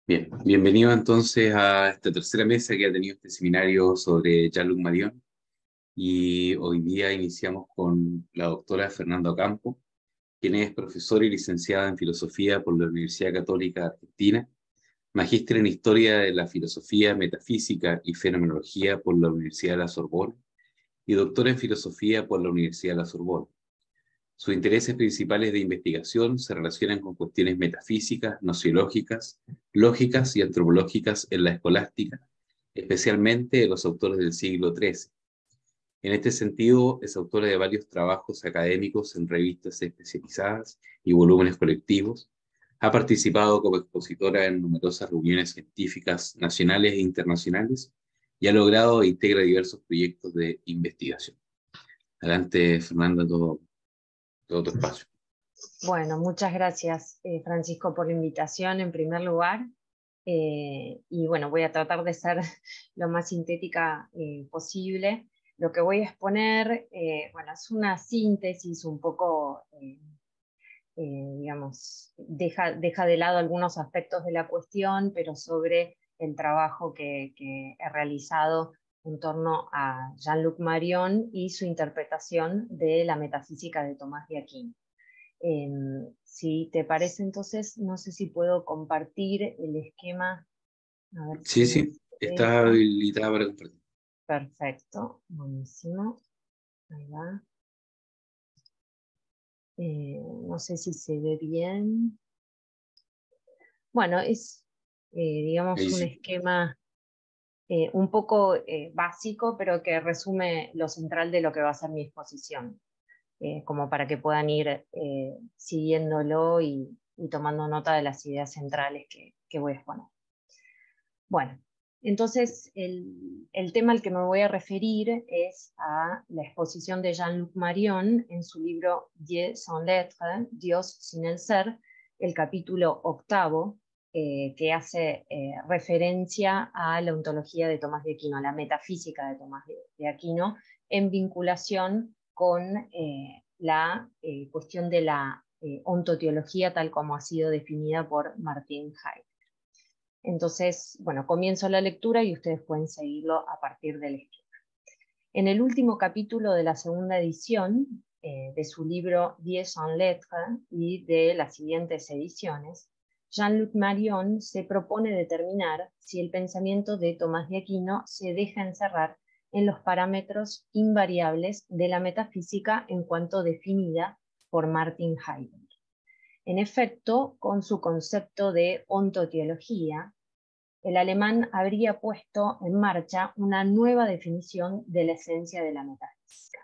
Bien, bienvenido entonces a esta tercera mesa que ha tenido este seminario sobre Jean-Luc Marion. Y hoy día iniciamos con la doctora Fernanda Campo, quien es profesora y licenciada en Filosofía por la Universidad Católica de Argentina, magíster en Historia de la Filosofía, Metafísica y Fenomenología por la Universidad de la Sorbona y doctora en Filosofía por la Universidad de la Sorbona. Sus intereses principales de investigación se relacionan con cuestiones metafísicas, gnoseológicas, lógicas y antropológicas en la escolástica, especialmente de los autores del siglo XIII. En este sentido, es autora de varios trabajos académicos en revistas especializadas y volúmenes colectivos. Ha participado como expositora en numerosas reuniones científicas nacionales e internacionales y ha logrado e integra diversos proyectos de investigación. Adelante, Fernanda, todo tu espacio. Bueno, muchas gracias, Francisco, por la invitación en primer lugar. Y bueno, voy a tratar de ser lo más sintética posible. Lo que voy a exponer, bueno, es una síntesis un poco, digamos, deja de lado algunos aspectos de la cuestión, pero sobre el trabajo que he realizado en torno a Jean-Luc Marion y su interpretación de la metafísica de Tomás de Aquino. Si te parece, entonces, no sé si puedo compartir el esquema. A ver Sí, si sí, se está deja. habilitada para compartir. Perfecto, buenísimo. Ahí va. No sé si se ve bien. Bueno, es, digamos, Ahí un sí. esquema un poco básico, pero que resume lo central de lo que va a ser mi exposición, como para que puedan ir siguiéndolo y tomando nota de las ideas centrales que voy a exponer. Bueno, entonces el tema al que me voy a referir es a la exposición de Jean-Luc Marion en su libro Dieu sans l'être, Dios sin el ser, el capítulo 8, que hace referencia a la ontología de Tomás de Aquino, a la metafísica de Tomás de Aquino, en vinculación con la cuestión de la ontoteología tal como ha sido definida por Martin Heidegger. Entonces, bueno, comienzo la lectura y ustedes pueden seguirlo a partir del esquema. En el último capítulo de la segunda edición de su libro Dieu sans l'être y de las siguientes ediciones, Jean-Luc Marion se propone determinar si el pensamiento de Tomás de Aquino se deja encerrar en los parámetros invariables de la metafísica en cuanto definida por Martin Heidegger. En efecto, con su concepto de ontoteología, el alemán habría puesto en marcha una nueva definición de la esencia de la metafísica.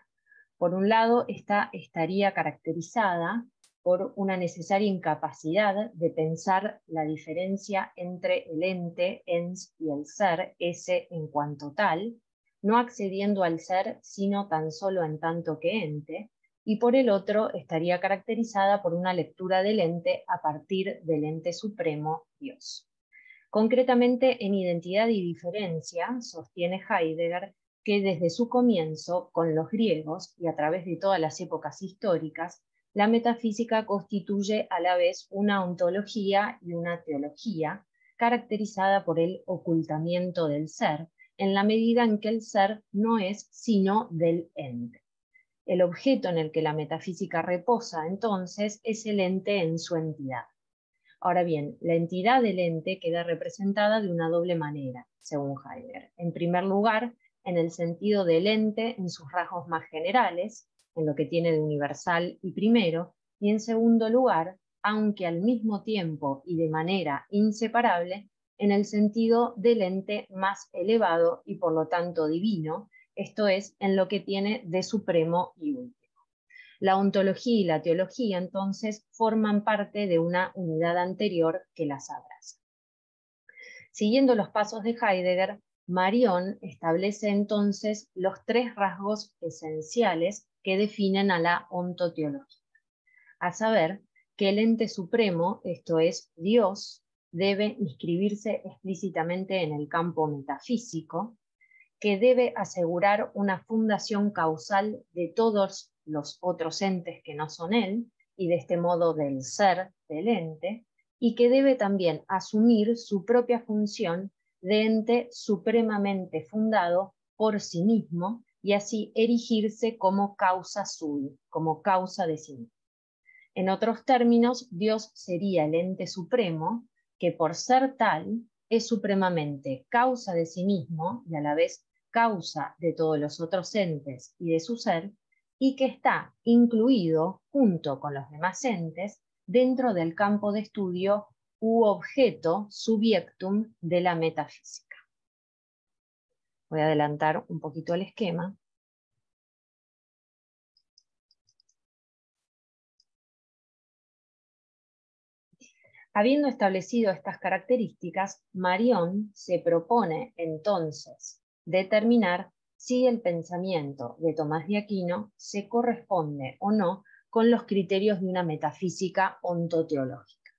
Por un lado, esta estaría caracterizada por una necesaria incapacidad de pensar la diferencia entre el ente, ens, y el ser, ese en cuanto tal, no accediendo al ser, sino tan solo en tanto que ente, y por el otro estaría caracterizada por una lectura del ente a partir del ente supremo, Dios. Concretamente, en Identidad y Diferencia, sostiene Heidegger que desde su comienzo con los griegos y a través de todas las épocas históricas, la metafísica constituye a la vez una ontología y una teología caracterizada por el ocultamiento del ser, en la medida en que el ser no es sino del ente. El objeto en el que la metafísica reposa, entonces, es el ente en su entidad. Ahora bien, la entidad del ente queda representada de una doble manera, según Heidegger. En primer lugar, en el sentido del ente en sus rasgos más generales, en lo que tiene de universal y primero, y en segundo lugar, aunque al mismo tiempo y de manera inseparable, en el sentido del ente más elevado y por lo tanto divino, esto es, en lo que tiene de supremo y último. La ontología y la teología, entonces, forman parte de una unidad anterior que las abraza. Siguiendo los pasos de Heidegger, Marion establece entonces los tres rasgos esenciales que definen a la ontoteología, a saber, que el ente supremo, esto es, Dios, debe inscribirse explícitamente en el campo metafísico, que debe asegurar una fundación causal de todos los otros entes que no son él, y de este modo del ser del ente, y que debe también asumir su propia función de ente supremamente fundado por sí mismo y así erigirse como causa sui, como causa de sí mismo. En otros términos, Dios sería el ente supremo que por ser tal es supremamente causa de sí mismo y a la vez causa de todos los otros entes y de su ser, y que está incluido junto con los demás entes dentro del campo de estudio u objeto subjectum de la metafísica. Voy a adelantar un poquito el esquema. Habiendo establecido estas características, Marión se propone entonces determinar si el pensamiento de Tomás de Aquino se corresponde o no con los criterios de una metafísica ontoteológica.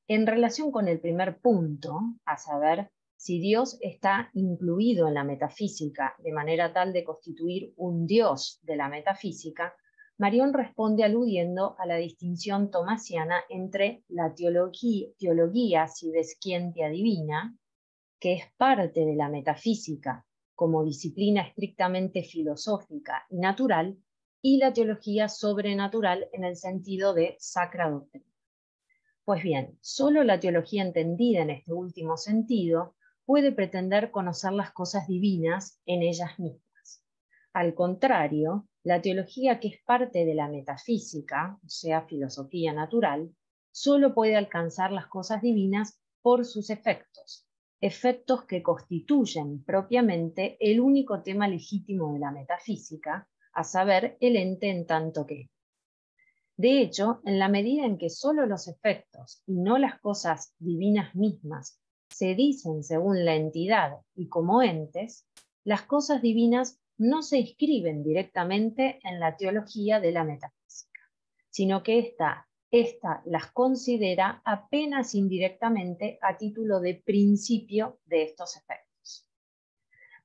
En relación con el primer punto, a saber, si Dios está incluido en la metafísica de manera tal de constituir un Dios de la metafísica, Marión responde aludiendo a la distinción tomasiana entre la teología sidesquientia divina, que es parte de la metafísica como disciplina estrictamente filosófica y natural, y la teología sobrenatural en el sentido de sacra doctrina. Pues bien, solo la teología entendida en este último sentido puede pretender conocer las cosas divinas en ellas mismas. Al contrario, la teología que es parte de la metafísica, o sea, filosofía natural, solo puede alcanzar las cosas divinas por sus efectos, efectos que constituyen propiamente el único tema legítimo de la metafísica, a saber, el ente en tanto que. De hecho, en la medida en que solo los efectos y no las cosas divinas mismas se dicen según la entidad y como entes, las cosas divinas no se inscriben directamente en la teología de la metafísica, sino que ésta las considera apenas indirectamente a título de principio de estos efectos.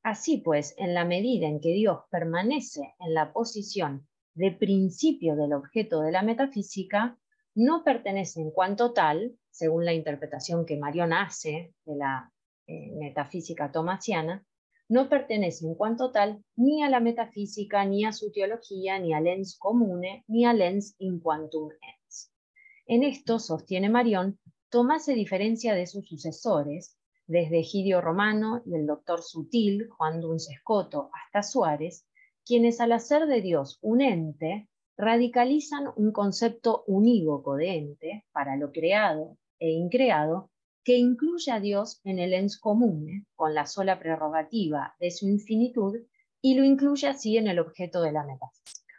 Así pues, en la medida en que Dios permanece en la posición de principio del objeto de la metafísica, no pertenece en cuanto tal, según la interpretación que Marión hace de la metafísica tomasiana, no pertenece en cuanto tal ni a la metafísica, ni a su teología, ni al ens comune, ni al ens in quantum ens. En esto, sostiene Marión, Tomás se diferencia de sus sucesores, desde Egidio Romano y el doctor Sutil, Juan Duns Escoto, hasta Suárez, quienes al hacer de Dios un ente, radicalizan un concepto unívoco de ente para lo creado e increado, que incluye a Dios en el ens comune, con la sola prerrogativa de su infinitud, y lo incluye así en el objeto de la metafísica.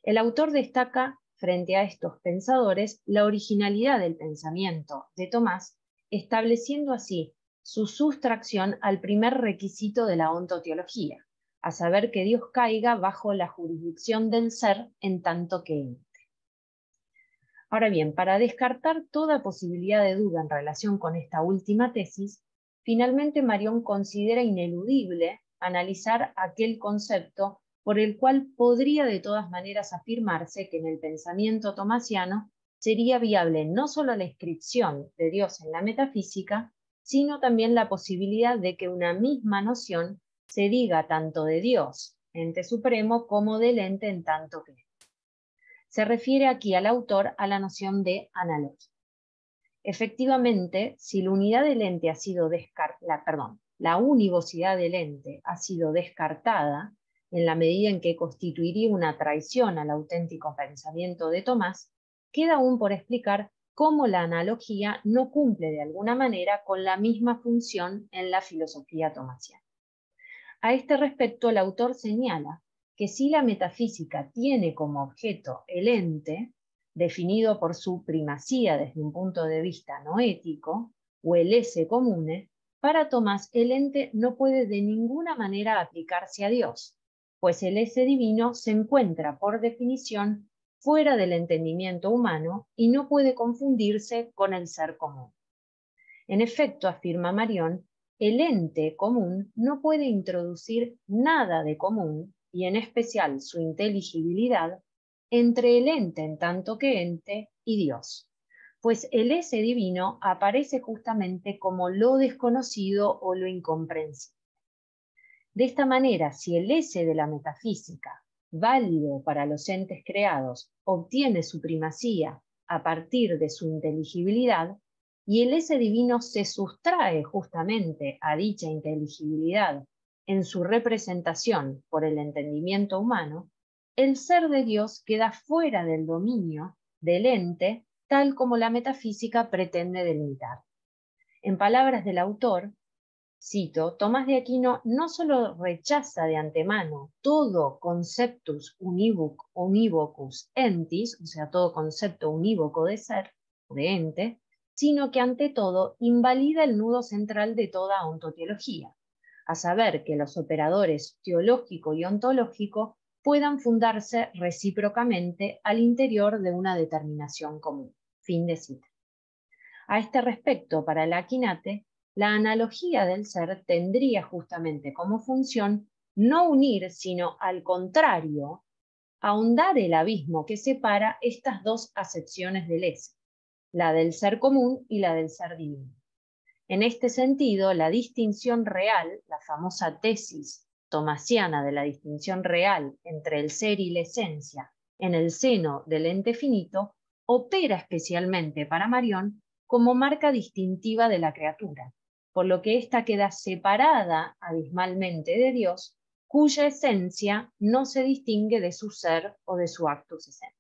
El autor destaca, frente a estos pensadores, la originalidad del pensamiento de Tomás, estableciendo así su sustracción al primer requisito de la ontoteología, a saber que Dios caiga bajo la jurisdicción del ser en tanto que ente. Ahora bien, para descartar toda posibilidad de duda en relación con esta última tesis, finalmente Marión considera ineludible analizar aquel concepto por el cual podría de todas maneras afirmarse que en el pensamiento tomasiano sería viable no solo la inscripción de Dios en la metafísica, sino también la posibilidad de que una misma noción se diga tanto de Dios, ente supremo, como del ente en tanto que. Se refiere aquí al autor a la noción de analogía. Efectivamente, si la unidad del ente ha sido la univocidad del ente ha sido descartada, en la medida en que constituiría una traición al auténtico pensamiento de Tomás, queda aún por explicar cómo la analogía no cumple de alguna manera con la misma función en la filosofía tomasiana. A este respecto, el autor señala que si la metafísica tiene como objeto el ente, definido por su primacía desde un punto de vista no ético, o el esse comune, para Tomás el ente no puede de ninguna manera aplicarse a Dios, pues el esse divino se encuentra por definición fuera del entendimiento humano y no puede confundirse con el ser común. En efecto, afirma Marión, el ente común no puede introducir nada de común, y en especial su inteligibilidad, entre el ente en tanto que ente y Dios, pues el ese divino aparece justamente como lo desconocido o lo incomprensible. De esta manera, si el ese de la metafísica, válido para los entes creados, obtiene su primacía a partir de su inteligibilidad, y el ese divino se sustrae justamente a dicha inteligibilidad en su representación por el entendimiento humano, el ser de Dios queda fuera del dominio del ente tal como la metafísica pretende delimitar. En palabras del autor, cito, Tomás de Aquino no solo rechaza de antemano todo conceptus univocus entis, o sea, todo concepto unívoco de ser, de ente, sino que ante todo invalida el nudo central de toda ontoteología, a saber que los operadores teológico y ontológico puedan fundarse recíprocamente al interior de una determinación común. Fin de cita. A este respecto, para el Aquinate, la analogía del ser tendría justamente como función no unir, sino al contrario, ahondar el abismo que separa estas dos acepciones del ese, la del ser común y la del ser divino. En este sentido, la distinción real, la famosa tesis tomasiana de la distinción real entre el ser y la esencia en el seno del ente finito, opera especialmente para Marión como marca distintiva de la criatura, por lo que ésta queda separada abismalmente de Dios, cuya esencia no se distingue de su ser o de su actus esencia.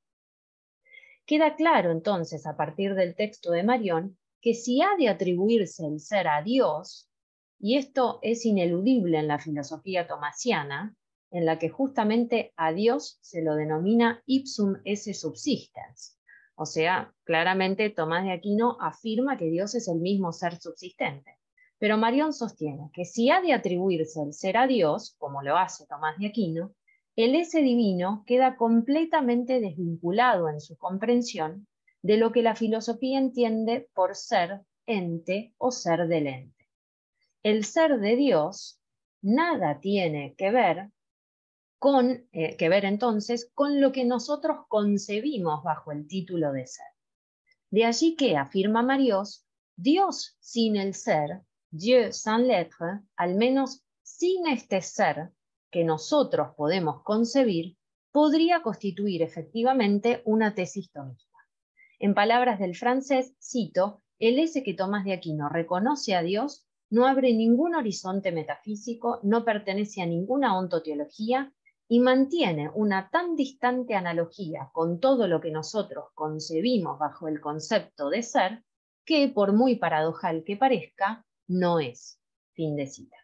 Queda claro entonces, a partir del texto de Marión, que si ha de atribuirse el ser a Dios, y esto es ineludible en la filosofía tomasiana, en la que justamente a Dios se lo denomina ipsum esse subsistens, o sea, claramente Tomás de Aquino afirma que Dios es el mismo ser subsistente, pero Marión sostiene que si ha de atribuirse el ser a Dios, como lo hace Tomás de Aquino, el ese divino queda completamente desvinculado en su comprensión de lo que la filosofía entiende por ser, ente o ser del ente. El ser de Dios nada tiene que ver entonces con lo que nosotros concebimos bajo el título de ser. De allí que, afirma Mariós, Dios sin el ser, Dieu sans l'être, al menos sin este ser que nosotros podemos concebir, podría constituir efectivamente una tesis tomista. En palabras del francés, cito, el ese que Tomás de Aquino reconoce a Dios no abre ningún horizonte metafísico, no pertenece a ninguna ontoteología y mantiene una tan distante analogía con todo lo que nosotros concebimos bajo el concepto de ser, que por muy paradojal que parezca, no es. Fin de cita.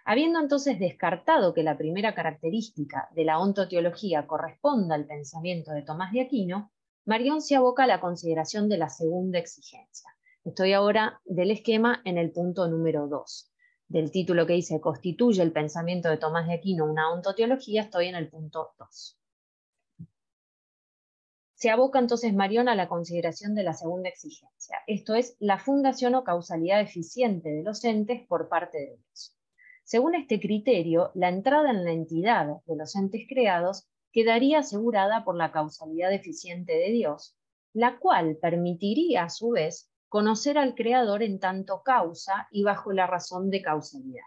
Habiendo entonces descartado que la primera característica de la ontoteología corresponda al pensamiento de Tomás de Aquino, Marión se aboca a la consideración de la segunda exigencia. Estoy ahora del esquema en el punto número 2. Del título que dice ¿constituye el pensamiento de Tomás de Aquino una ontoteología? Estoy en el punto 2. Se aboca entonces Marión a la consideración de la segunda exigencia, esto es, la fundación o causalidad eficiente de los entes por parte de Dios. Según este criterio, la entrada en la entidad de los entes creados quedaría asegurada por la causalidad eficiente de Dios, la cual permitiría a su vez conocer al Creador en tanto causa y bajo la razón de causalidad.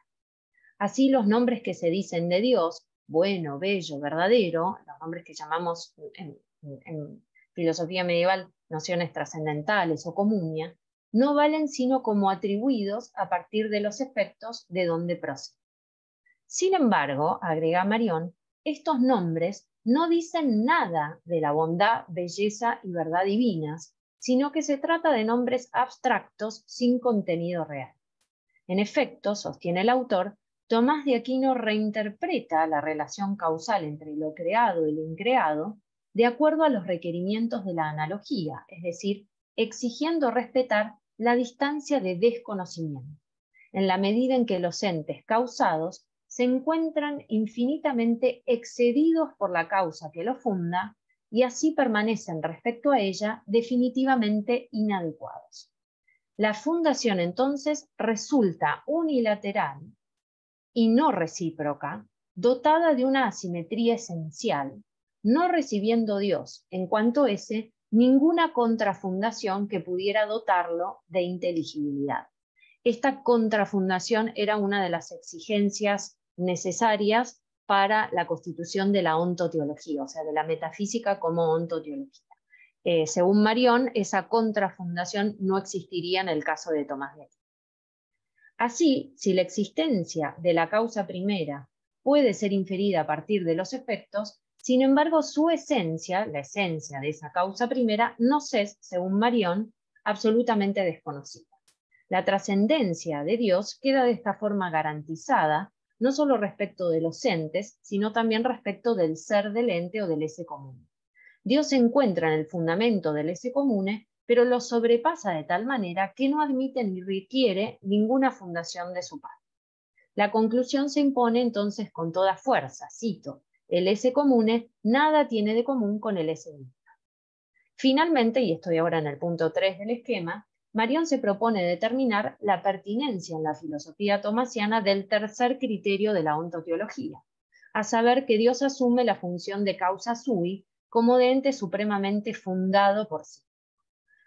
Así los nombres que se dicen de Dios, bueno, bello, verdadero, los nombres que llamamos en filosofía medieval nociones trascendentales o comunia, no valen sino como atribuidos a partir de los efectos de donde proceden. Sin embargo, agrega Marión, estos nombres no dicen nada de la bondad, belleza y verdad divinas, sino que se trata de nombres abstractos sin contenido real. En efecto, sostiene el autor, Tomás de Aquino reinterpreta la relación causal entre lo creado y lo increado de acuerdo a los requerimientos de la analogía, es decir, exigiendo respetar la distancia de desconocimiento, en la medida en que los entes causados se encuentran infinitamente excedidos por la causa que lo funda y así permanecen respecto a ella definitivamente inadecuados. La fundación entonces resulta unilateral y no recíproca, dotada de una asimetría esencial, no recibiendo Dios, en cuanto ese, ninguna contrafundación que pudiera dotarlo de inteligibilidad. Esta contrafundación era una de las exigencias necesarias para la constitución de la ontoteología, o sea, de la metafísica como ontoteología. Según Marión, esa contrafundación no existiría en el caso de Tomás de Aquino. Así, si la existencia de la causa primera puede ser inferida a partir de los efectos, sin embargo, su esencia, la esencia de esa causa primera, nos es, según Marión, absolutamente desconocida. La trascendencia de Dios queda de esta forma garantizada, no solo respecto de los entes, sino también respecto del ser del ente o del esse comune. Dios se encuentra en el fundamento del esse comune, pero lo sobrepasa de tal manera que no admite ni requiere ninguna fundación de su parte. La conclusión se impone entonces con toda fuerza, cito, el esse comune nada tiene de común con el esse mismo. Finalmente, y estoy ahora en el punto 3 del esquema, Marión se propone determinar la pertinencia en la filosofía tomasiana del tercer criterio de la ontoteología, a saber que Dios asume la función de causa sui como de ente supremamente fundado por sí.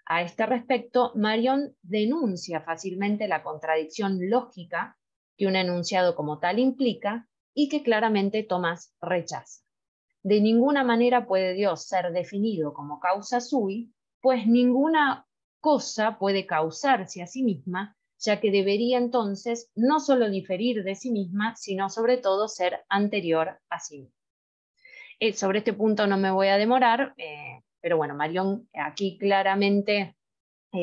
A este respecto, Marión denuncia fácilmente la contradicción lógica que un enunciado como tal implica y que claramente Tomás rechaza. De ninguna manera puede Dios ser definido como causa sui, pues ninguna cosa puede causarse a sí misma, ya que debería entonces no solo diferir de sí misma, sino sobre todo ser anterior a sí misma. Sobre este punto no me voy a demorar, pero bueno, Marión aquí claramente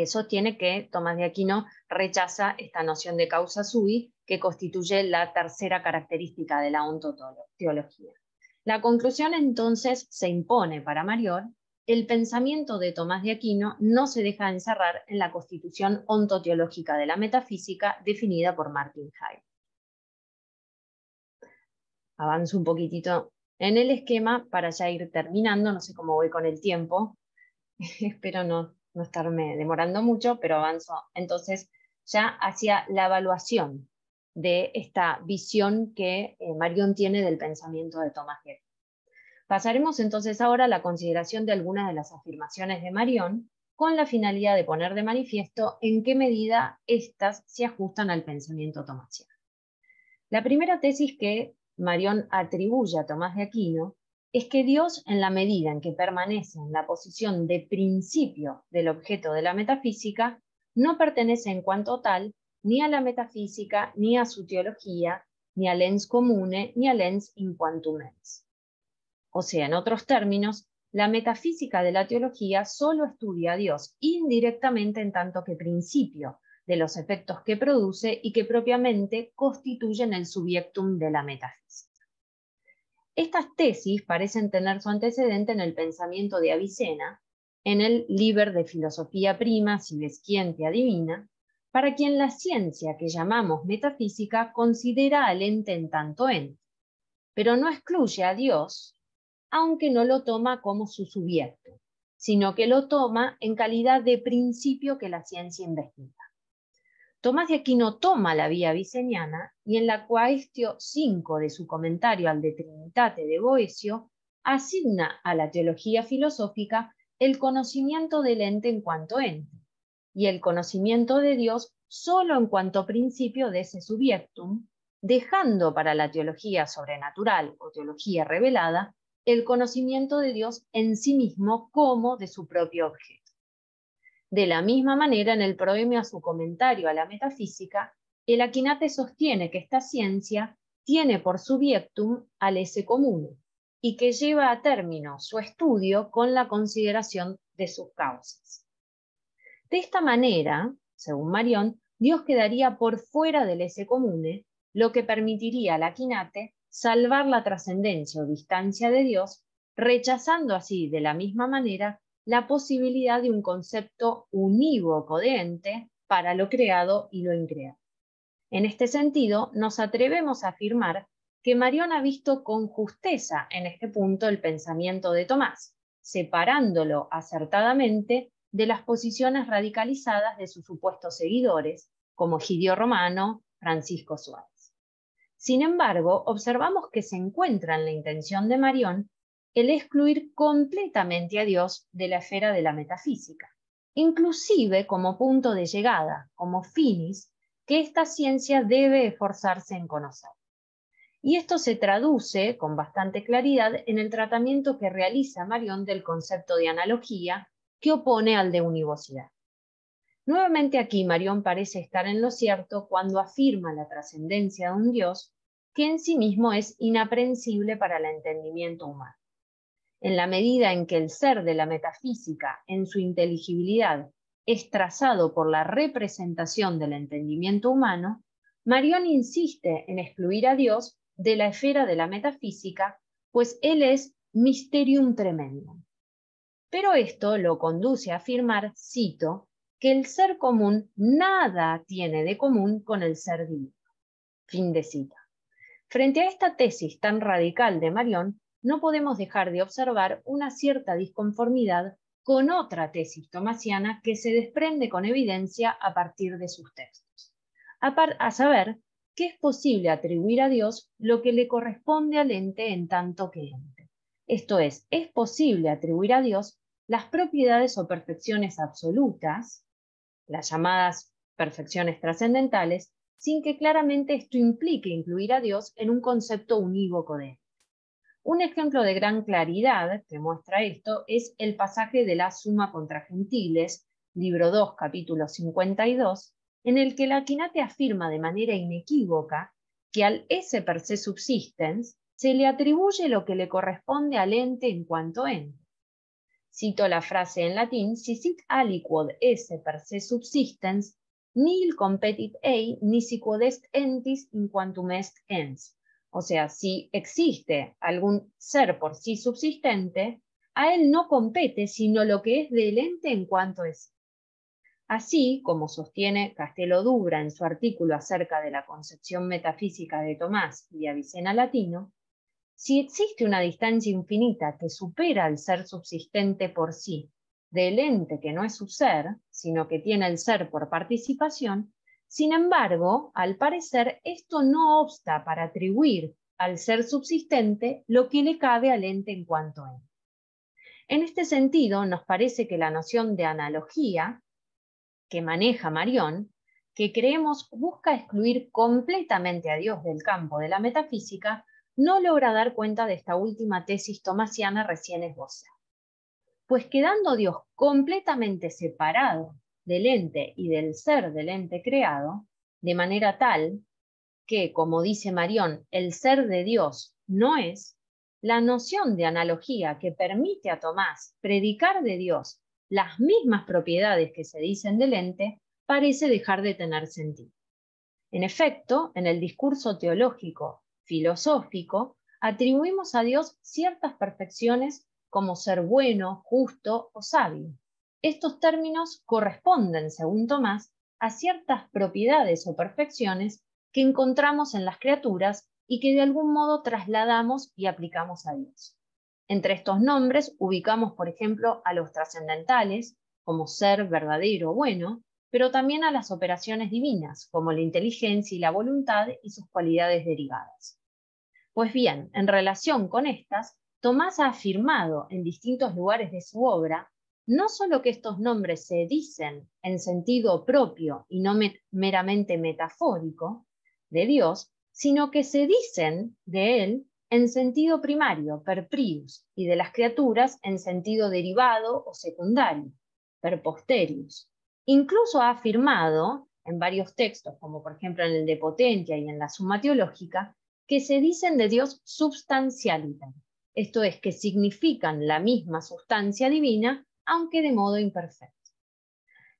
sostiene que Tomás de Aquino rechaza esta noción de causa sui, que constituye la tercera característica de la ontoteología. La conclusión entonces se impone para Marión: el pensamiento de Tomás de Aquino no se deja encerrar en la constitución ontoteológica de la metafísica definida por Martin Heidegger. Avanzo un poquitito en el esquema para ya ir terminando, no sé cómo voy con el tiempo, espero no estarme demorando mucho, pero avanzo entonces ya hacia la evaluación de esta visión que Marión tiene del pensamiento de Tomás de Aquino. Pasaremos entonces ahora a la consideración de algunas de las afirmaciones de Marión, con la finalidad de poner de manifiesto en qué medida éstas se ajustan al pensamiento tomasiano. La primera tesis que Marión atribuye a Tomás de Aquino es que Dios, en la medida en que permanece en la posición de principio del objeto de la metafísica, no pertenece en cuanto tal ni a la metafísica, ni a su teología, ni al ens comune, ni al ens in quantum ens. O sea, en otros términos, la metafísica de la teología solo estudia a Dios indirectamente en tanto que principio de los efectos que produce y que propiamente constituyen el subjectum de la metafísica. Estas tesis parecen tener su antecedente en el pensamiento de Avicena, en el Liber de Filosofía Prima, sive scientia divina, para quien la ciencia que llamamos metafísica considera al ente en tanto ente, pero no excluye a Dios, aunque no lo toma como su subiecto, sino que lo toma en calidad de principio que la ciencia investiga. Tomás de Aquino toma la vía aviceniana y en la Quaestio 5 de su comentario al De Trinitate de Boecio asigna a la teología filosófica el conocimiento del ente en cuanto ente y el conocimiento de Dios solo en cuanto principio de ese subjectum, dejando para la teología sobrenatural o teología revelada el conocimiento de Dios en sí mismo como de su propio objeto. De la misma manera, en el proemio a su comentario a la metafísica, el Aquinate sostiene que esta ciencia tiene por subjectum al esse comune y que lleva a término su estudio con la consideración de sus causas. De esta manera, según Marión, Dios quedaría por fuera del esse comune, lo que permitiría al Aquinate salvar la trascendencia o distancia de Dios, rechazando así de la misma manera la posibilidad de un concepto unívoco de ente para lo creado y lo increado. En este sentido, nos atrevemos a afirmar que Marión ha visto con justeza en este punto el pensamiento de Tomás, separándolo acertadamente de las posiciones radicalizadas de sus supuestos seguidores, como Egidio Romano, Francisco Suárez. Sin embargo, observamos que se encuentra en la intención de Marión el excluir completamente a Dios de la esfera de la metafísica, inclusive como punto de llegada, como finis, que esta ciencia debe esforzarse en conocer. Y esto se traduce con bastante claridad en el tratamiento que realiza Marion del concepto de analogía que opone al de univocidad. Nuevamente aquí Marion parece estar en lo cierto cuando afirma la trascendencia de un Dios que en sí mismo es inaprehensible para el entendimiento humano. En la medida en que el ser de la metafísica, en su inteligibilidad, es trazado por la representación del entendimiento humano, Marion insiste en excluir a Dios de la esfera de la metafísica, pues él es mysterium tremendum. Pero esto lo conduce a afirmar, cito, que el ser común nada tiene de común con el ser divino. Fin de cita. Frente a esta tesis tan radical de Marion, no podemos dejar de observar una cierta disconformidad con otra tesis tomasiana que se desprende con evidencia a partir de sus textos. A saber, que es posible atribuir a Dios lo que le corresponde al ente en tanto que ente. Esto es posible atribuir a Dios las propiedades o perfecciones absolutas, las llamadas perfecciones trascendentales, sin que claramente esto implique incluir a Dios en un concepto unívoco de él. Un ejemplo de gran claridad que muestra esto es el pasaje de la Summa contra Gentiles, libro 2, capítulo 52, en el que la Quinate afirma de manera inequívoca que al esse per se subsistens se le atribuye lo que le corresponde al ente en cuanto ente. Cito la frase en latín: si sit aliquod esse per se subsistens, nihil competit ei, nisi quod est entis in quantum est ens. O sea, si existe algún ser por sí subsistente, a él no compete sino lo que es del ente en cuanto es. Así, como sostiene Castellodubra en su artículo acerca de la concepción metafísica de Tomás y de Avicena Latino, si existe una distancia infinita que supera al ser subsistente por sí, del ente que no es su ser, sino que tiene el ser por participación, sin embargo, al parecer, esto no obsta para atribuir al ser subsistente lo que le cabe al ente en cuanto ente. En este sentido, nos parece que la noción de analogía que maneja Marion, que creemos busca excluir completamente a Dios del campo de la metafísica, no logra dar cuenta de esta última tesis tomasiana recién esbozada. Pues quedando Dios completamente separado del ente y del ser del ente creado, de manera tal que, como dice Marion, el ser de Dios no es, la noción de analogía que permite a Tomás predicar de Dios las mismas propiedades que se dicen del ente parece dejar de tener sentido. En efecto, en el discurso teológico filosófico, atribuimos a Dios ciertas perfecciones como ser bueno, justo o sabio. Estos términos corresponden, según Tomás, a ciertas propiedades o perfecciones que encontramos en las criaturas y que de algún modo trasladamos y aplicamos a Dios. Entre estos nombres ubicamos, por ejemplo, a los trascendentales, como ser verdadero o bueno, pero también a las operaciones divinas, como la inteligencia y la voluntad y sus cualidades derivadas. Pues bien, en relación con estas, Tomás ha afirmado en distintos lugares de su obra no solo que estos nombres se dicen en sentido propio y no meramente metafórico de Dios, sino que se dicen de él en sentido primario, per prius, y de las criaturas en sentido derivado o secundario, per posterius. Incluso ha afirmado en varios textos, como por ejemplo en el de Potentia y en la Summa Teológica, que se dicen de Dios substantialiter, esto es, que significan la misma sustancia divina, aunque de modo imperfecto.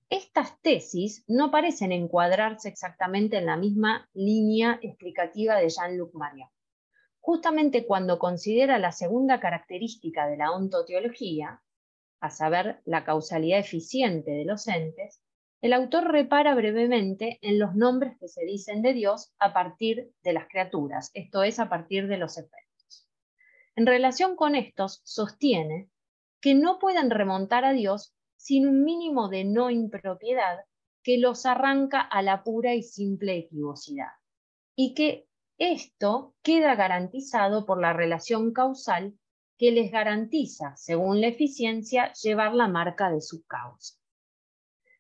Estas tesis no parecen encuadrarse exactamente en la misma línea explicativa de Jean-Luc Marion. Justamente cuando considera la segunda característica de la ontoteología, a saber, la causalidad eficiente de los entes, el autor repara brevemente en los nombres que se dicen de Dios a partir de las criaturas, esto es, a partir de los efectos. En relación con estos, sostiene que no pueden remontar a Dios sin un mínimo de no impropiedad que los arranca a la pura y simple equivocidad, y que esto queda garantizado por la relación causal que les garantiza, según la eficiencia, llevar la marca de su causa.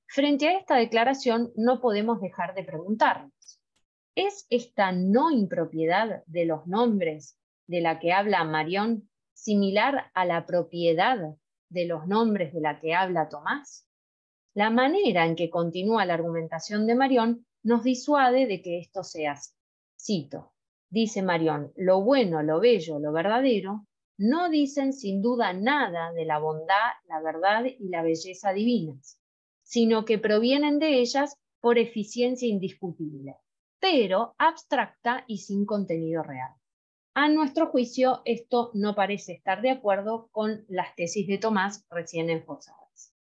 Frente a esta declaración, no podemos dejar de preguntarnos, ¿es esta no impropiedad de los nombres de la que habla Marión similar a la propiedad de los nombres de la que habla Tomás? La manera en que continúa la argumentación de Marión nos disuade de que esto sea así. Cito, dice Marión, lo bueno, lo bello, lo verdadero, no dicen sin duda nada de la bondad, la verdad y la belleza divinas, sino que provienen de ellas por eficiencia indiscutible, pero abstracta y sin contenido real. A nuestro juicio, esto no parece estar de acuerdo con las tesis de Tomás recién esbozadas.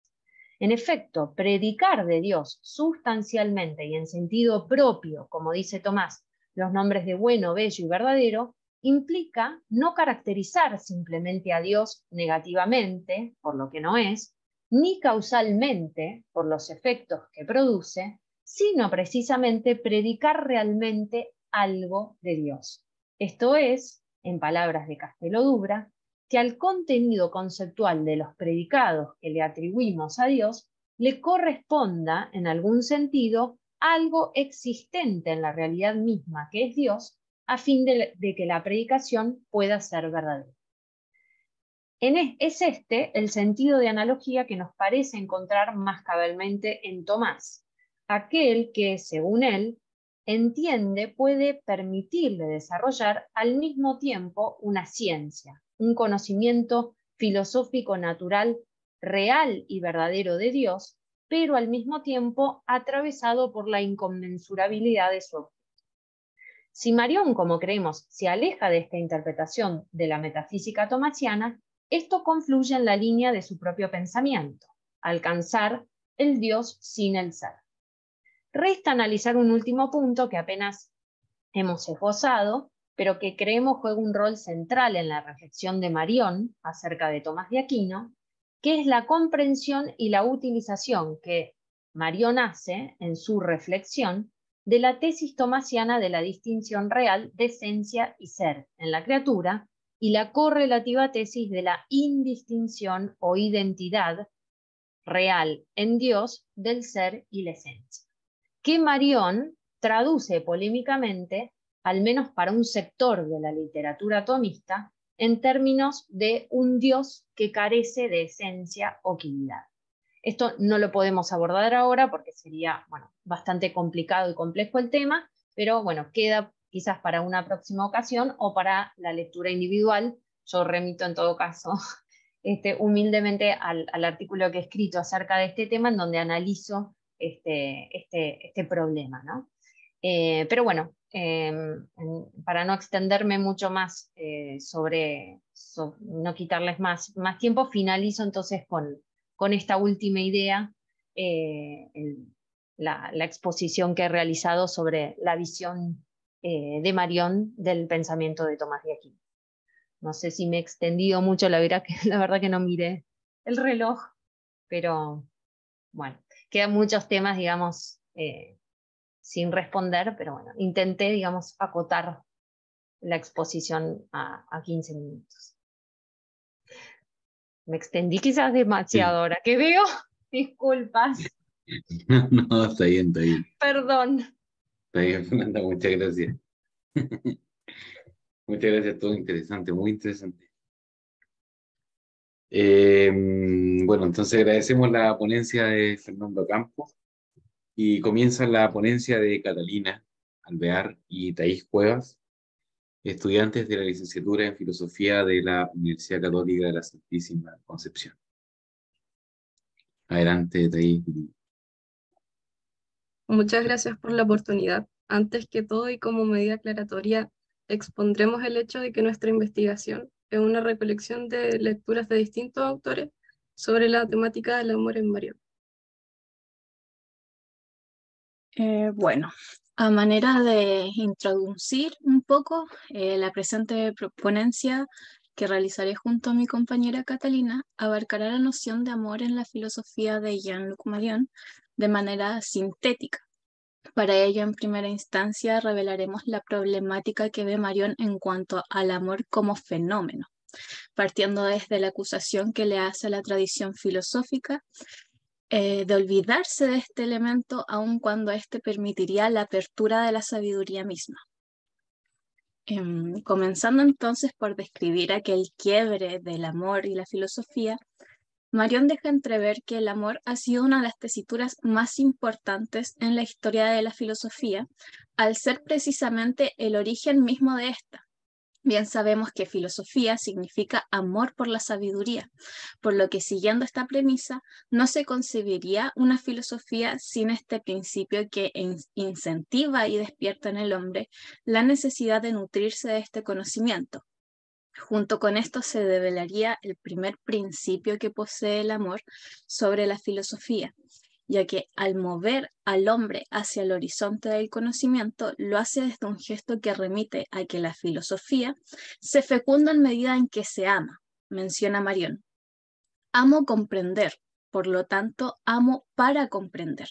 En efecto, predicar de Dios sustancialmente y en sentido propio, como dice Tomás, los nombres de bueno, bello y verdadero, implica no caracterizar simplemente a Dios negativamente, por lo que no es, ni causalmente, por los efectos que produce, sino precisamente predicar realmente algo de Dios. Esto es, en palabras de Castelo Dubra, que al contenido conceptual de los predicados que le atribuimos a Dios le corresponda, en algún sentido, algo existente en la realidad misma, que es Dios, a fin de que la predicación pueda ser verdadera. Es este el sentido de analogía que nos parece encontrar más cabalmente en Tomás, aquel que, según él, entiende puede permitirle desarrollar al mismo tiempo una ciencia, un conocimiento filosófico natural real y verdadero de Dios, pero al mismo tiempo atravesado por la inconmensurabilidad de su objeto. Si Marión, como creemos, se aleja de esta interpretación de la metafísica tomasiana, esto confluye en la línea de su propio pensamiento, alcanzar el Dios sin el ser. Resta analizar un último punto que apenas hemos esbozado, pero que creemos juega un rol central en la reflexión de Marión acerca de Tomás de Aquino, que es la comprensión y la utilización que Marión hace en su reflexión de la tesis tomasiana de la distinción real de esencia y ser en la criatura y la correlativa tesis de la indistinción o identidad real en Dios del ser y la esencia, que Marión traduce polémicamente, al menos para un sector de la literatura tomista, en términos de un Dios que carece de esencia o quilidad. Esto no lo podemos abordar ahora porque sería bastante complicado y complejo el tema, pero queda quizás para una próxima ocasión o para la lectura individual. Yo remito en todo caso humildemente al artículo que he escrito acerca de este tema en donde analizo este problema, ¿no? Pero para no extenderme mucho más no quitarles más tiempo, finalizo entonces con esta última idea, la exposición que he realizado sobre la visión de Marión del pensamiento de Tomás de Aquino. No sé si me he extendido mucho, la verdad que no miré el reloj, pero bueno, quedan muchos temas, digamos, sin responder, pero intenté, digamos, acotar la exposición a 15 minutos. Me extendí quizás demasiado ahora, que veo, disculpas. No, está bien, está bien. Perdón. Está bien, Fernanda, muchas gracias. Muchas gracias, todo interesante, muy interesante. Bueno, entonces agradecemos la ponencia de Fernando Campos y comienza la ponencia de Catalina Alvear y Thaís Cuevas, estudiantes de la licenciatura en Filosofía de la Universidad Católica de la Santísima Concepción. Adelante, Thaís. Muchas gracias por la oportunidad. Antes que todo y como medida aclaratoria, expondremos el hecho de que nuestra investigación es una recolección de lecturas de distintos autores sobre la temática del amor en Marión. Bueno, a manera de introducir un poco la presente ponencia que realizaré junto a mi compañera Catalina, abarcará la noción de amor en la filosofía de Jean-Luc Marion de manera sintética. Para ello, en primera instancia, revelaremos la problemática que ve Marion en cuanto al amor como fenómeno, partiendo desde la acusación que le hace a la tradición filosófica de olvidarse de este elemento aun cuando éste permitiría la apertura de la sabiduría misma. Comenzando entonces por describir aquel quiebre del amor y la filosofía, Marion deja entrever que el amor ha sido una de las tesituras más importantes en la historia de la filosofía, al ser precisamente el origen mismo de esta. Bien sabemos que filosofía significa amor por la sabiduría, por lo que siguiendo esta premisa, no se concebiría una filosofía sin este principio que incentiva y despierta en el hombre la necesidad de nutrirse de este conocimiento. Junto con esto se develaría el primer principio que posee el amor sobre la filosofía, ya que al mover al hombre hacia el horizonte del conocimiento, lo hace desde un gesto que remite a que la filosofía se fecunda en medida en que se ama, menciona Marion. Amo comprender, por lo tanto, amo para comprender.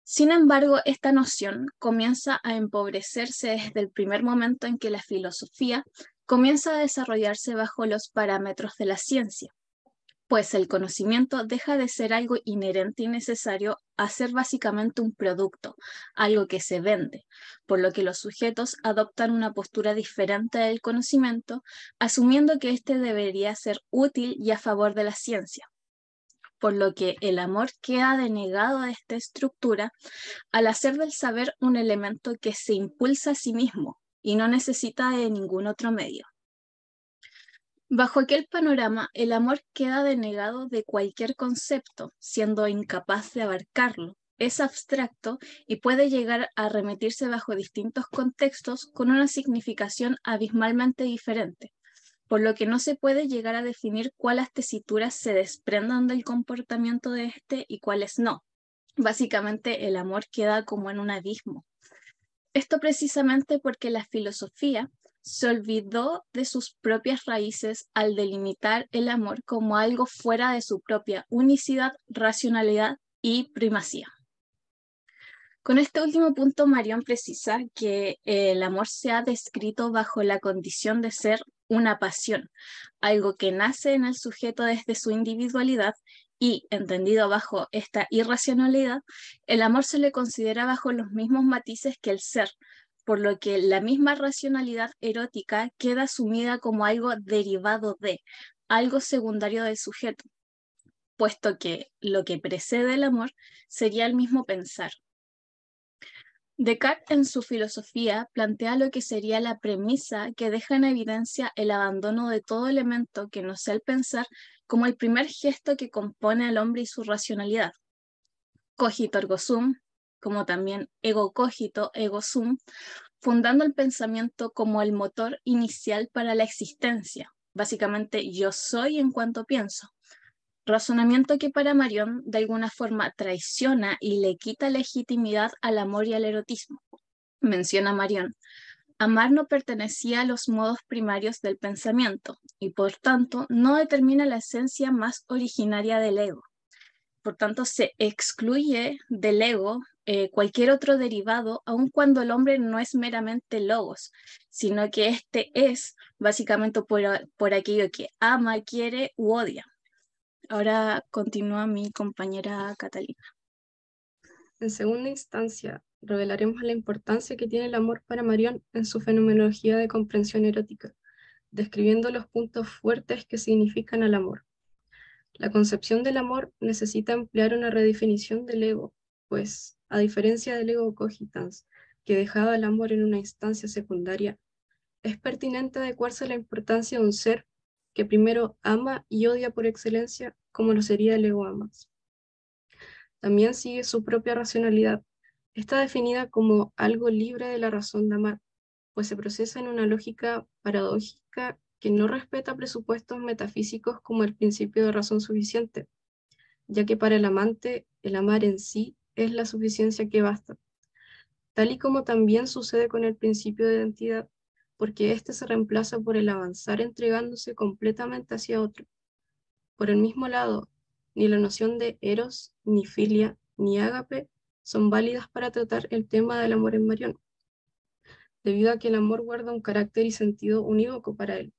Sin embargo, esta noción comienza a empobrecerse desde el primer momento en que la filosofía comienza a desarrollarse bajo los parámetros de la ciencia, pues el conocimiento deja de ser algo inherente y necesario a ser básicamente un producto, algo que se vende, por lo que los sujetos adoptan una postura diferente del conocimiento, asumiendo que éste debería ser útil y a favor de la ciencia, por lo que el amor queda denegado de esta estructura al hacer del saber un elemento que se impulsa a sí mismo y no necesita de ningún otro medio. Bajo aquel panorama, el amor queda denegado de cualquier concepto, siendo incapaz de abarcarlo. Es abstracto y puede llegar a remitirse bajo distintos contextos con una significación abismalmente diferente, por lo que no se puede llegar a definir cuáles tesituras se desprendan del comportamiento de este y cuáles no. Básicamente, el amor queda como en un abismo. Esto precisamente porque la filosofía se olvidó de sus propias raíces al delimitar el amor como algo fuera de su propia unicidad, racionalidad y primacía. Con este último punto, Marion precisa que el amor se ha descrito bajo la condición de ser una pasión, algo que nace en el sujeto desde su individualidad y, entendido bajo esta irracionalidad, el amor se le considera bajo los mismos matices que el ser, por lo que la misma racionalidad erótica queda asumida como algo derivado de, algo secundario del sujeto, puesto que lo que precede el amor sería el mismo pensar. Descartes en su filosofía plantea lo que sería la premisa que deja en evidencia el abandono de todo elemento que no sea el pensar como el primer gesto que compone al hombre y su racionalidad. Cogito ergo sum, como también ego cogito ego sum, fundando el pensamiento como el motor inicial para la existencia. Básicamente, yo soy en cuanto pienso. Razonamiento que para Marion de alguna forma traiciona y le quita legitimidad al amor y al erotismo. Menciona Marion, amar no pertenecía a los modos primarios del pensamiento y por tanto no determina la esencia más originaria del ego. Por tanto, se excluye del ego cualquier otro derivado, aun cuando el hombre no es meramente logos, sino que este es básicamente por aquello que ama, quiere u odia. Ahora continúa mi compañera Catalina. En segunda instancia, revelaremos la importancia que tiene el amor para Marion en su fenomenología de comprensión erótica, describiendo los puntos fuertes que significan al amor. La concepción del amor necesita emplear una redefinición del ego, pues, a diferencia del ego cogitans, que dejaba el amor en una instancia secundaria, es pertinente adecuarse a la importancia de un ser que primero ama y odia por excelencia, como lo sería el ego amas. También sigue su propia racionalidad. Está definida como algo libre de la razón de amar, pues se procesa en una lógica paradójica que no respeta presupuestos metafísicos como el principio de razón suficiente, ya que para el amante el amar en sí es la suficiencia que basta, tal y como también sucede con el principio de identidad, porque éste se reemplaza por el avanzar entregándose completamente hacia otro. Por el mismo lado, ni la noción de eros, ni filia, ni ágape son válidas para tratar el tema del amor en Marion, debido a que el amor guarda un carácter y sentido unívoco para él.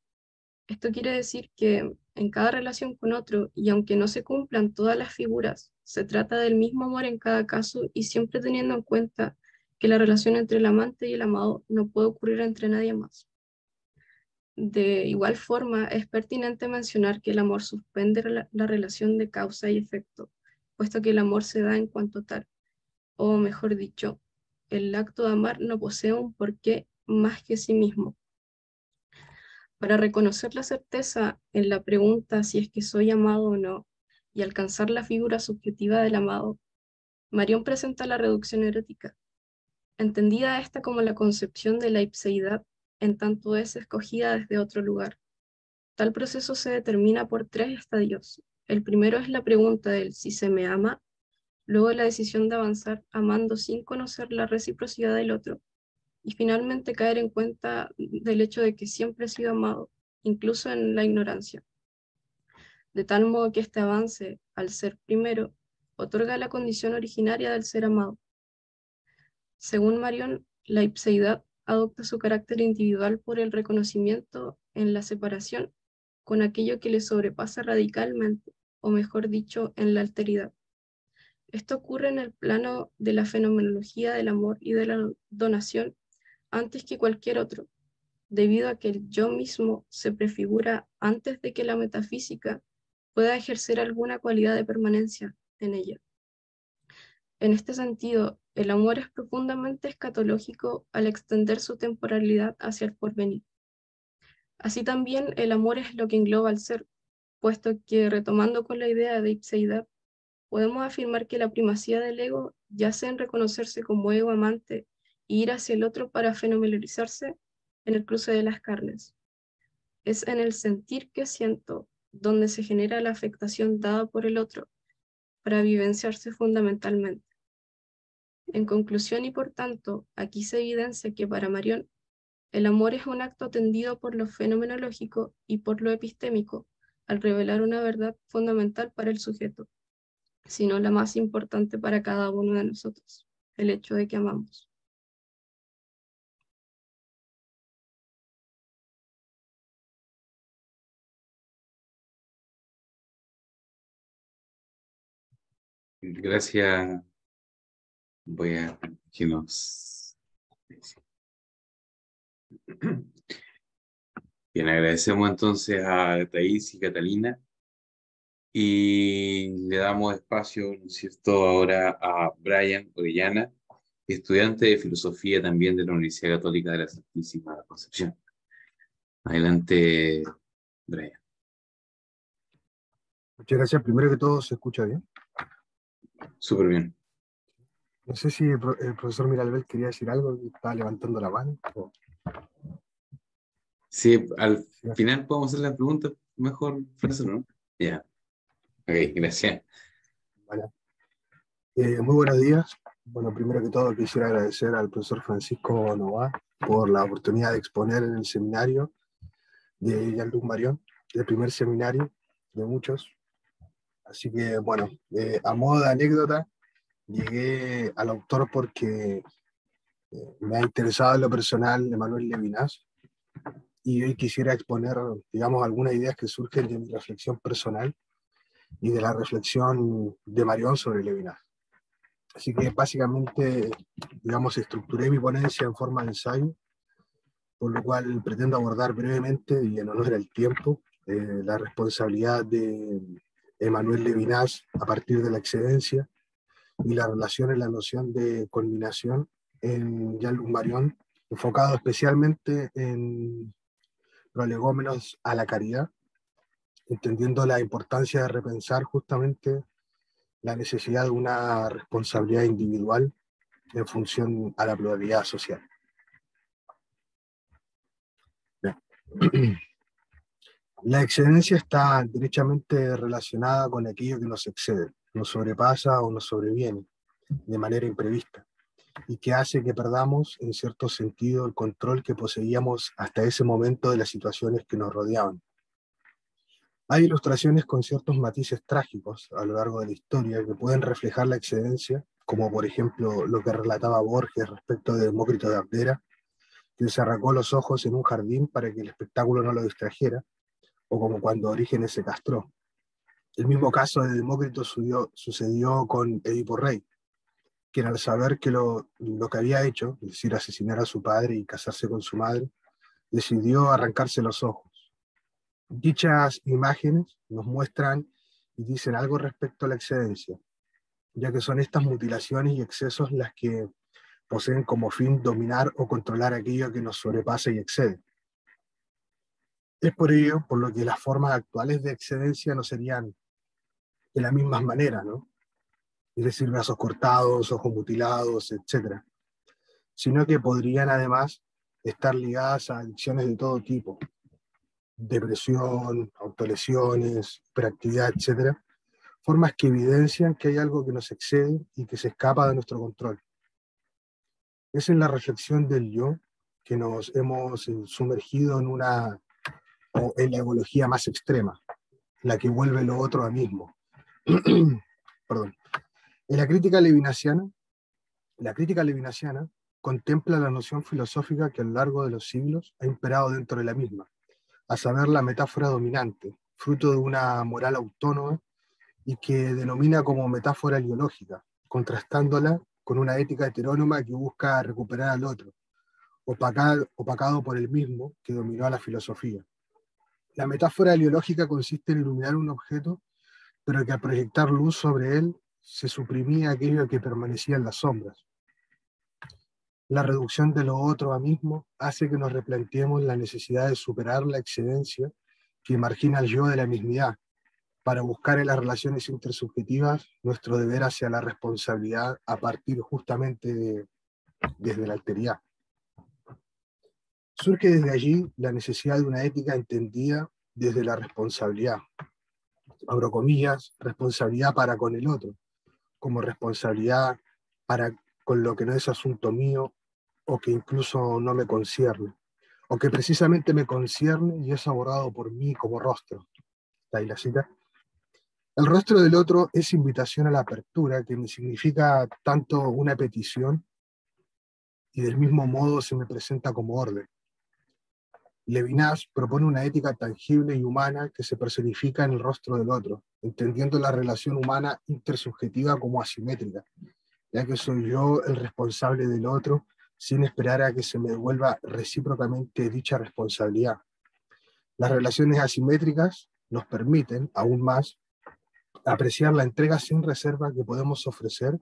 Esto quiere decir que en cada relación con otro, y aunque no se cumplan todas las figuras, se trata del mismo amor en cada caso y siempre teniendo en cuenta que la relación entre el amante y el amado no puede ocurrir entre nadie más. De igual forma, es pertinente mencionar que el amor suspende la relación de causa y efecto, puesto que el amor se da en cuanto tal, o mejor dicho, el acto de amar no posee un porqué más que sí mismo. Para reconocer la certeza en la pregunta si es que soy amado o no, y alcanzar la figura subjetiva del amado, Marión presenta la reducción erótica, entendida esta como la concepción de la ipseidad, en tanto es escogida desde otro lugar. Tal proceso se determina por 3 estadios. El primero es la pregunta del si se me ama, luego la decisión de avanzar amando sin conocer la reciprocidad del otro, y finalmente caer en cuenta del hecho de que siempre he sido amado, incluso en la ignorancia. De tal modo que este avance, al ser primero, otorga la condición originaria del ser amado. Según Marión, la ipseidad adopta su carácter individual por el reconocimiento en la separación con aquello que le sobrepasa radicalmente, o mejor dicho, en la alteridad. Esto ocurre en el plano de la fenomenología del amor y de la donación antes que cualquier otro, debido a que el yo mismo se prefigura antes de que la metafísica pueda ejercer alguna cualidad de permanencia en ella. En este sentido, el amor es profundamente escatológico al extender su temporalidad hacia el porvenir. Así también el amor es lo que engloba al ser, puesto que, retomando con la idea de ipseidad, podemos afirmar que la primacía del ego yace en reconocerse como ego amante e ir hacia el otro para fenomenalizarse en el cruce de las carnes. Es en el sentir que siento donde se genera la afectación dada por el otro para vivenciarse fundamentalmente. En conclusión y por tanto, aquí se evidencia que para Marión, el amor es un acto atendido por lo fenomenológico y por lo epistémico, al revelar una verdad fundamental para el sujeto, sino la más importante para cada uno de nosotros, el hecho de que amamos. Gracias. Voy a que nos... Bien, agradecemos entonces a Thais y Catalina y le damos espacio, ¿no es cierto?, ahora a Brian Orellana, estudiante de filosofía también de la Universidad Católica de la Santísima Concepción. Adelante, Brian. Muchas gracias. Primero que todo, ¿se escucha bien? Súper bien. No sé si el profesor Miralbel quería decir algo, estaba levantando la mano. Sí, al Sí. final podemos hacer la pregunta mejor, Francisco, ¿no? Ya. Ok, gracias. Vale. Muy buenos días. Bueno, primero que todo quisiera agradecer al profesor Francisco Nová por la oportunidad de exponer en el seminario de Jean-Luc Marion, el primer seminario de muchos. Así que, bueno, a modo de anécdota, llegué al autor porque me ha interesado en lo personal Emmanuel Levinas, y hoy quisiera exponer, digamos, algunas ideas que surgen de mi reflexión personal y de la reflexión de Marión sobre Levinas. Así que básicamente, digamos, estructuré mi ponencia en forma de ensayo, por lo cual pretendo abordar brevemente y en honor al tiempo la responsabilidad de Emmanuel Levinas a partir de la excedencia y la relación en la noción de culminación en Jean-Luc Marion, enfocado especialmente en prolegómenos a la caridad, entendiendo la importancia de repensar justamente la necesidad de una responsabilidad individual en función a la pluralidad social. La excedencia está derechamente relacionada con aquello que nos excede, nos sobrepasa o nos sobreviene de manera imprevista, y que hace que perdamos, en cierto sentido, el control que poseíamos hasta ese momento de las situaciones que nos rodeaban. Hay ilustraciones con ciertos matices trágicos a lo largo de la historia que pueden reflejar la excedencia, como por ejemplo lo que relataba Borges respecto de Demócrito de Abdera, que se arrancó los ojos en un jardín para que el espectáculo no lo distrajera, o como cuando Orígenes se castró. El mismo caso de Demócrito sucedió con Edipo Rey, quien al saber que lo que había hecho, es decir, asesinar a su padre y casarse con su madre, decidió arrancarse los ojos. Dichas imágenes nos muestran y dicen algo respecto a la excedencia, ya que son estas mutilaciones y excesos las que poseen como fin dominar o controlar aquello que nos sobrepasa y excede. Es por ello por lo que las formas actuales de excedencia no serían de la misma manera, ¿no? Es decir, brazos cortados, ojos mutilados, etc., sino que podrían además estar ligadas a adicciones de todo tipo, depresión, autolesiones, hiperactividad, etc., formas que evidencian que hay algo que nos excede y que se escapa de nuestro control. Esa es la reflexión del yo que nos hemos sumergido en la ecología más extrema, la que vuelve lo otro a mismo. Perdón. En la crítica levinasiana contempla la noción filosófica que a lo largo de los siglos ha imperado dentro de la misma, a saber, la metáfora dominante, fruto de una moral autónoma y que denomina como metáfora ideológica, contrastándola con una ética heterónoma que busca recuperar al otro, opacado por el mismo que dominó a la filosofía. La metáfora ideológica consiste en iluminar un objeto, pero que al proyectar luz sobre él se suprimía aquello que permanecía en las sombras. La reducción de lo otro a mismo hace que nos replanteemos la necesidad de superar la excedencia que margina al yo de la mismidad, para buscar en las relaciones intersubjetivas nuestro deber hacia la responsabilidad a partir justamente desde la alteridad. Surge desde allí la necesidad de una ética entendida desde la responsabilidad. Abro comillas, responsabilidad para con el otro, como responsabilidad para con lo que no es asunto mío o que incluso no me concierne, o que precisamente me concierne y es abordado por mí como rostro. Está ahí la cita. El rostro del otro es invitación a la apertura, que me significa tanto una petición y del mismo modo se me presenta como orden. Levinas propone una ética tangible y humana que se personifica en el rostro del otro, entendiendo la relación humana intersubjetiva como asimétrica, ya que soy yo el responsable del otro sin esperar a que se me devuelva recíprocamente dicha responsabilidad. Las relaciones asimétricas nos permiten, aún más, apreciar la entrega sin reserva que podemos ofrecer,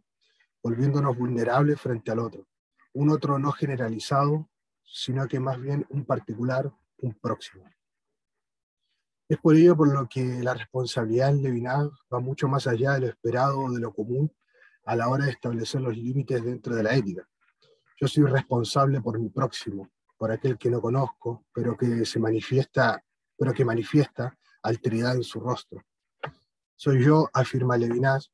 volviéndonos vulnerables frente al otro. Un otro no generalizado, sino que más bien un particular, un próximo. Es por ello por lo que la responsabilidad en Levinas va mucho más allá de lo esperado o de lo común a la hora de establecer los límites dentro de la ética. Yo soy responsable por mi próximo, por aquel que no conozco, pero que manifiesta alteridad en su rostro. Soy yo, afirma Levinas,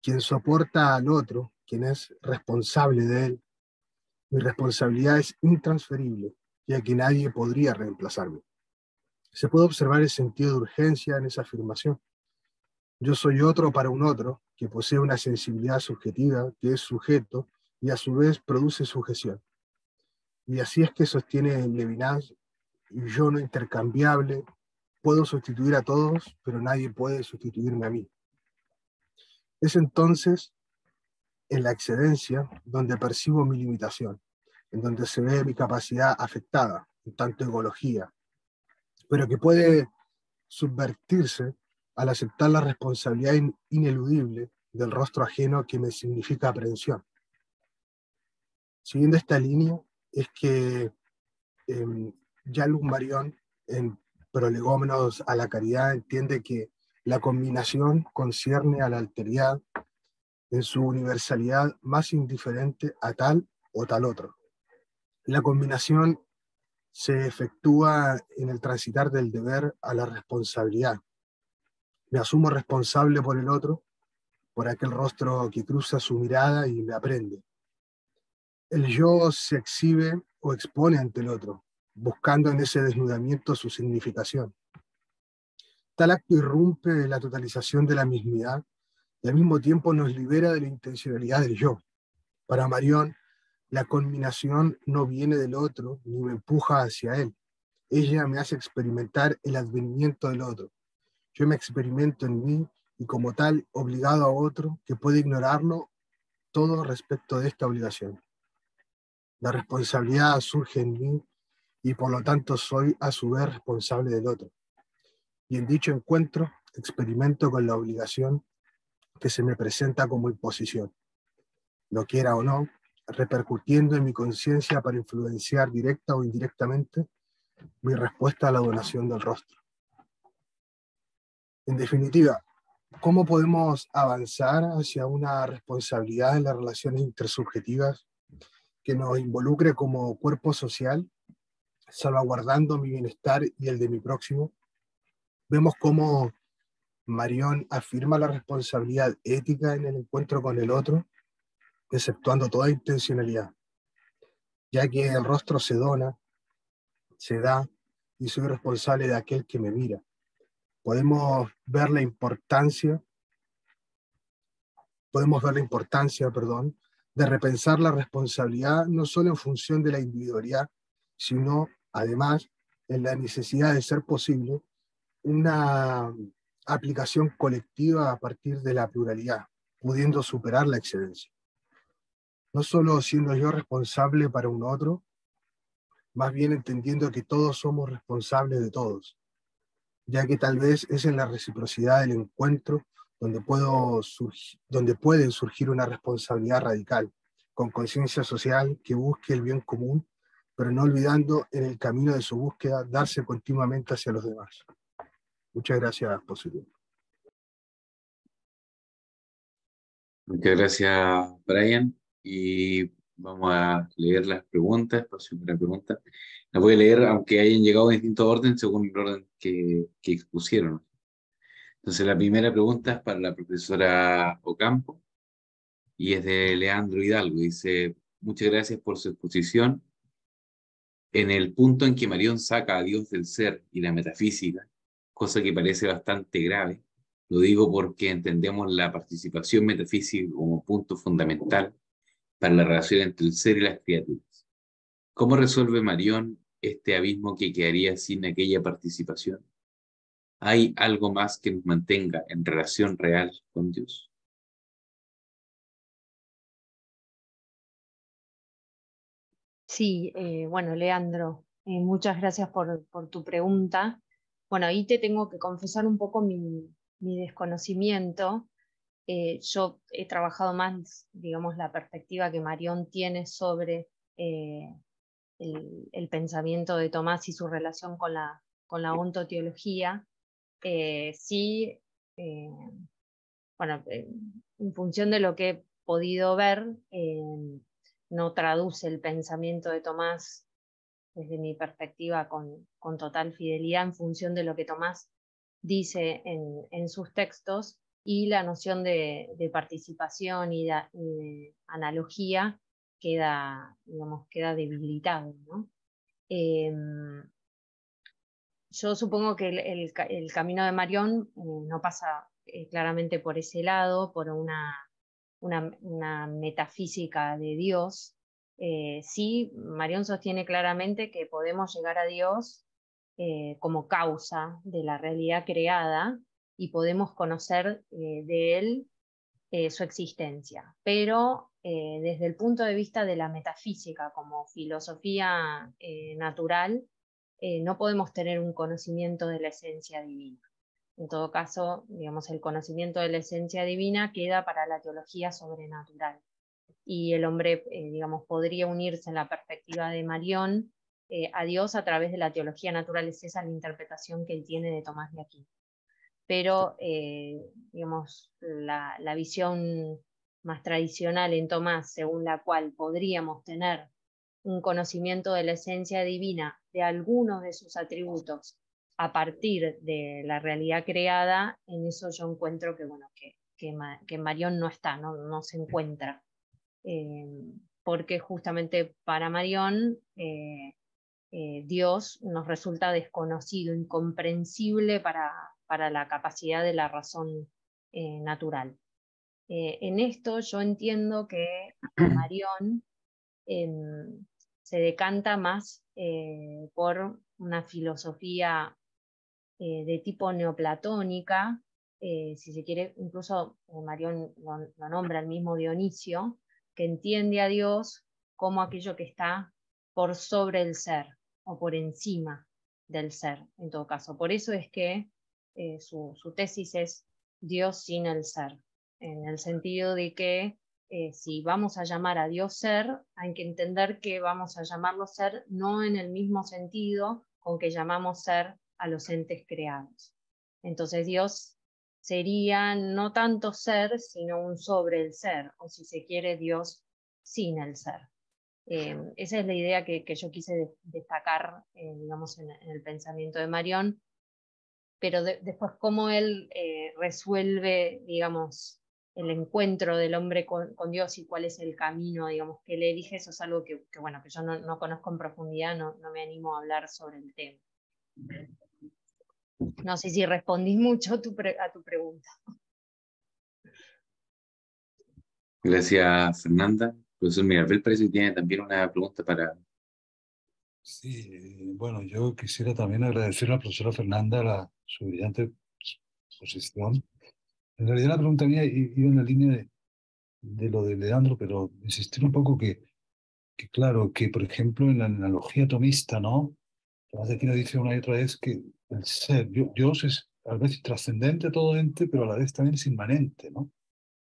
quien soporta al otro, quien es responsable de él. Mi responsabilidad es intransferible, ya que nadie podría reemplazarme. Se puede observar el sentido de urgencia en esa afirmación. Yo soy otro para un otro, que posee una sensibilidad subjetiva, que es sujeto, y a su vez produce sujeción. Y así es que sostiene Levinas, yo no intercambiable, puedo sustituir a todos, pero nadie puede sustituirme a mí. Es entonces en la excedencia donde percibo mi limitación, en donde se ve mi capacidad afectada, en tanto ecología, pero que puede subvertirse al aceptar la responsabilidad ineludible del rostro ajeno que me significa aprehensión. Siguiendo esta línea, es que Jean-Luc Marion, en Prolegómenos a la Caridad, entiende que la combinación concierne a la alteridad en su universalidad más indiferente a tal o tal otro. La combinación se efectúa en el transitar del deber a la responsabilidad. Me asumo responsable por el otro, por aquel rostro que cruza su mirada y me aprende. El yo se exhibe o expone ante el otro, buscando en ese desnudamiento su significación. Tal acto irrumpe la totalización de la mismidad y al mismo tiempo nos libera de la intencionalidad del yo. Para Marion, la conminación no viene del otro ni me empuja hacia él. ella me hace experimentar el advenimiento del otro. Yo me experimento en mí y como tal obligado a otro que puede ignorarlo todo respecto de esta obligación. La responsabilidad surge en mí y por lo tanto soy a su vez responsable del otro. Y en dicho encuentro experimento con la obligación que se me presenta como imposición, lo quiera o no, repercutiendo en mi conciencia para influenciar directa o indirectamente mi respuesta a la donación del rostro. En definitiva, ¿cómo podemos avanzar hacia una responsabilidad en las relaciones intersubjetivas que nos involucre como cuerpo social, salvaguardando mi bienestar y el de mi próximo? Vemos cómo Marión afirma la responsabilidad ética en el encuentro con el otro, exceptuando toda intencionalidad, ya que el rostro se dona, se da, y soy responsable de aquel que me mira. Podemos ver la importancia, de repensar la responsabilidad no solo en función de la individualidad, sino además en la necesidad de ser posible una aplicación colectiva a partir de la pluralidad, pudiendo superar la excelencia. No solo siendo yo responsable para un otro, más bien entendiendo que todos somos responsables de todos, ya que tal vez es en la reciprocidad del encuentro donde puede surgir una responsabilidad radical, con conciencia social que busque el bien común, pero no olvidando en el camino de su búsqueda darse continuamente hacia los demás. Muchas gracias por su tiempo. Muchas gracias, Brian. Y vamos a leer las preguntas, espacio para preguntas. Las voy a leer, aunque hayan llegado en distinto orden, según el orden que expusieron. Entonces, la primera pregunta es para la profesora Ocampo y es de Leandro Hidalgo. Dice, muchas gracias por su exposición. En el punto en que Marión saca a Dios del ser y la metafísica, cosa que parece bastante grave, lo digo porque entendemos la participación metafísica como punto fundamental para la relación entre el ser y las criaturas. ¿Cómo resuelve Marión este abismo que quedaría sin aquella participación? ¿Hay algo más que nos mantenga en relación real con Dios? Sí, bueno, Leandro, muchas gracias por tu pregunta. Bueno, ahí te tengo que confesar un poco mi desconocimiento. Yo he trabajado más, digamos, la perspectiva que Marión tiene sobre el pensamiento de Tomás y su relación con la ontoteología. Sí, bueno, en función de lo que he podido ver, no traduce el pensamiento de Tomás desde mi perspectiva con total fidelidad en función de lo que Tomás dice en sus textos, y la noción de participación y de analogía queda, digamos, queda debilitado, ¿no? Yo supongo que el camino de Marión no pasa claramente por ese lado, por una metafísica de Dios. Sí, Marión sostiene claramente que podemos llegar a Dios como causa de la realidad creada y podemos conocer de Él su existencia, pero desde el punto de vista de la metafísica como filosofía natural, no podemos tener un conocimiento de la esencia divina. En todo caso, digamos, el conocimiento de la esencia divina queda para la teología sobrenatural. Y el hombre, digamos, podría unirse en la perspectiva de Marión a Dios a través de la teología natural. Es esa la interpretación que él tiene de Tomás de Aquino. Pero, digamos, la visión más tradicional en Tomás, según la cual podríamos tener un conocimiento de la esencia divina de algunos de sus atributos a partir de la realidad creada, en eso yo encuentro que, bueno, que Marión no está, no se encuentra. Porque justamente para Marión Dios nos resulta desconocido, incomprensible para la capacidad de la razón natural. En esto yo entiendo que Marión se decanta más por una filosofía de tipo neoplatónica, si se quiere, incluso Marión lo nombra el mismo Dionisio, que entiende a Dios como aquello que está por sobre el ser, o por encima del ser, en todo caso. Por eso es que su tesis es Dios sin el ser, en el sentido de que si vamos a llamar a Dios ser, hay que entender que vamos a llamarlo ser no en el mismo sentido con que llamamos ser a los entes creados. Entonces Dios sería no tanto ser, sino un sobre el ser, o si se quiere, Dios sin el ser. Esa es la idea que yo quise destacar, digamos, en el pensamiento de Marión, pero después cómo él resuelve, digamos, el encuentro del hombre con Dios y cuál es el camino, digamos, que él elige, eso es algo que bueno, que yo no conozco en profundidad, no me animo a hablar sobre el tema. No sé si respondí mucho a tu pregunta. Gracias, Fernanda. Profesor Mirabel parece que tiene también una pregunta para... Sí, bueno, yo quisiera también agradecer a la profesora Fernanda su brillante exposición. En realidad la pregunta mía iba en la línea de lo de Leandro, pero insistir un poco que claro, que por ejemplo en la analogía tomista, ¿no? Tomás de Aquino dice una y otra vez que el ser, Dios es a veces trascendente a todo ente, pero a la vez también es inmanente, ¿no?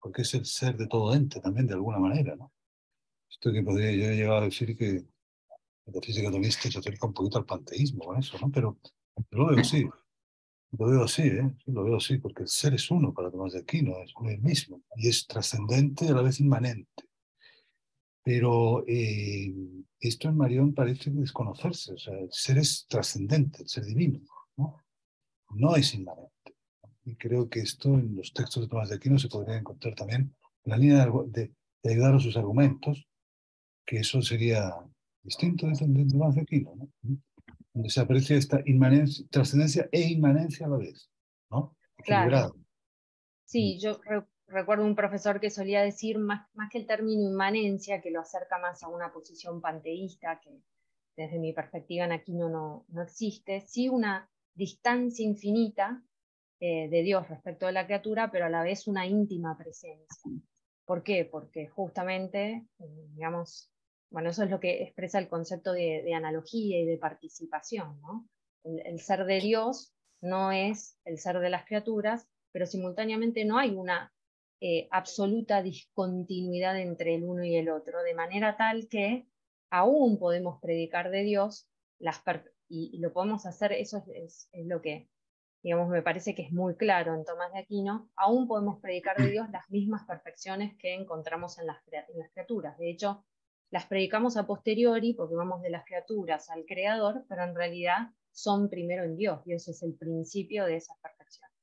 Porque es el ser de todo ente también, de alguna manera, ¿no? Esto que podría yo llegar a decir que la física tomista se acerca un poquito al panteísmo con eso, ¿no? Pero lo veo así, lo veo así, ¿eh? Sí, lo veo así, porque el ser es uno para Tomás de Aquino, es uno el mismo, y es trascendente y a la vez inmanente. Pero esto en Marión parece desconocerse, o sea, el ser es trascendente, el ser divino, ¿no? No es inmanente. Y creo que esto en los textos de Tomás de Aquino se podría encontrar también en la línea de ayudar a sus argumentos, que eso sería distinto de Tomás de Aquino, ¿no? Donde se aprecia esta inmanencia, trascendencia e inmanencia a la vez, ¿no? Equilibrado. Claro. Sí, yo recuerdo un profesor que solía decir más que el término inmanencia, que lo acerca más a una posición panteísta, que desde mi perspectiva en Aquino no existe, sí una distancia infinita de Dios respecto de la criatura, pero a la vez una íntima presencia. ¿Por qué? Porque justamente, digamos, bueno, eso es lo que expresa el concepto de analogía y de participación, ¿no? El ser de Dios no es el ser de las criaturas, pero simultáneamente no hay una absoluta discontinuidad entre el uno y el otro, de manera tal que aún podemos predicar de Dios y lo podemos hacer, eso es lo que, digamos, me parece que es muy claro en Tomás de Aquino, aún podemos predicar de Dios las mismas perfecciones que encontramos en las criaturas. De hecho, las predicamos a posteriori porque vamos de las criaturas al Creador, pero en realidad son primero en Dios. Dios es el principio de esas perfecciones.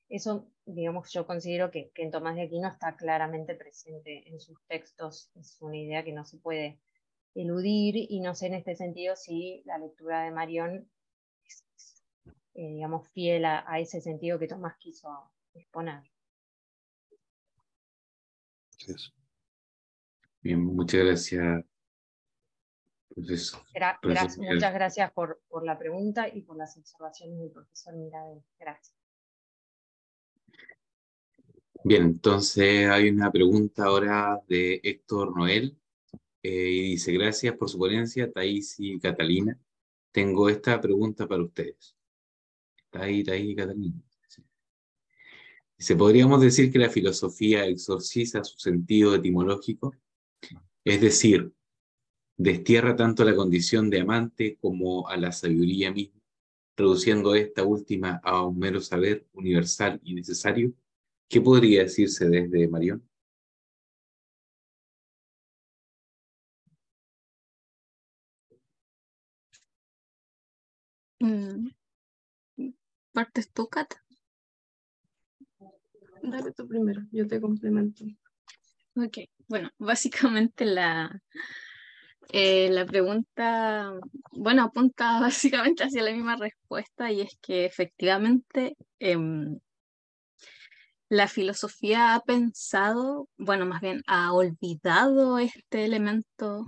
Eso, digamos, yo considero que en Tomás de Aquino está claramente presente en sus textos. Es una idea que no se puede eludir, y no sé en este sentido si la lectura de Marión es digamos, fiel a ese sentido que Tomás quiso exponer. Bien, muchas gracias, profesor. Muchas gracias por la pregunta y por las observaciones del profesor Mirabel. Gracias. Bien, entonces hay una pregunta ahora de Héctor Noel, y dice: gracias por su ponencia, Thais y Catalina. Tengo esta pregunta para ustedes. Thais y Catalina. Dice: ¿podríamos decir que la filosofía exorciza su sentido etimológico? Es decir, destierra tanto la condición de amante como a la sabiduría misma, reduciendo esta última a un mero saber universal y necesario. ¿Qué podría decirse desde Marión? ¿Partes tú, Cata? Dale tú primero, yo te complemento. Ok, bueno, básicamente la pregunta, bueno, apunta básicamente hacia la misma respuesta, y es que efectivamente la filosofía ha pensado, bueno, más bien ha olvidado este elemento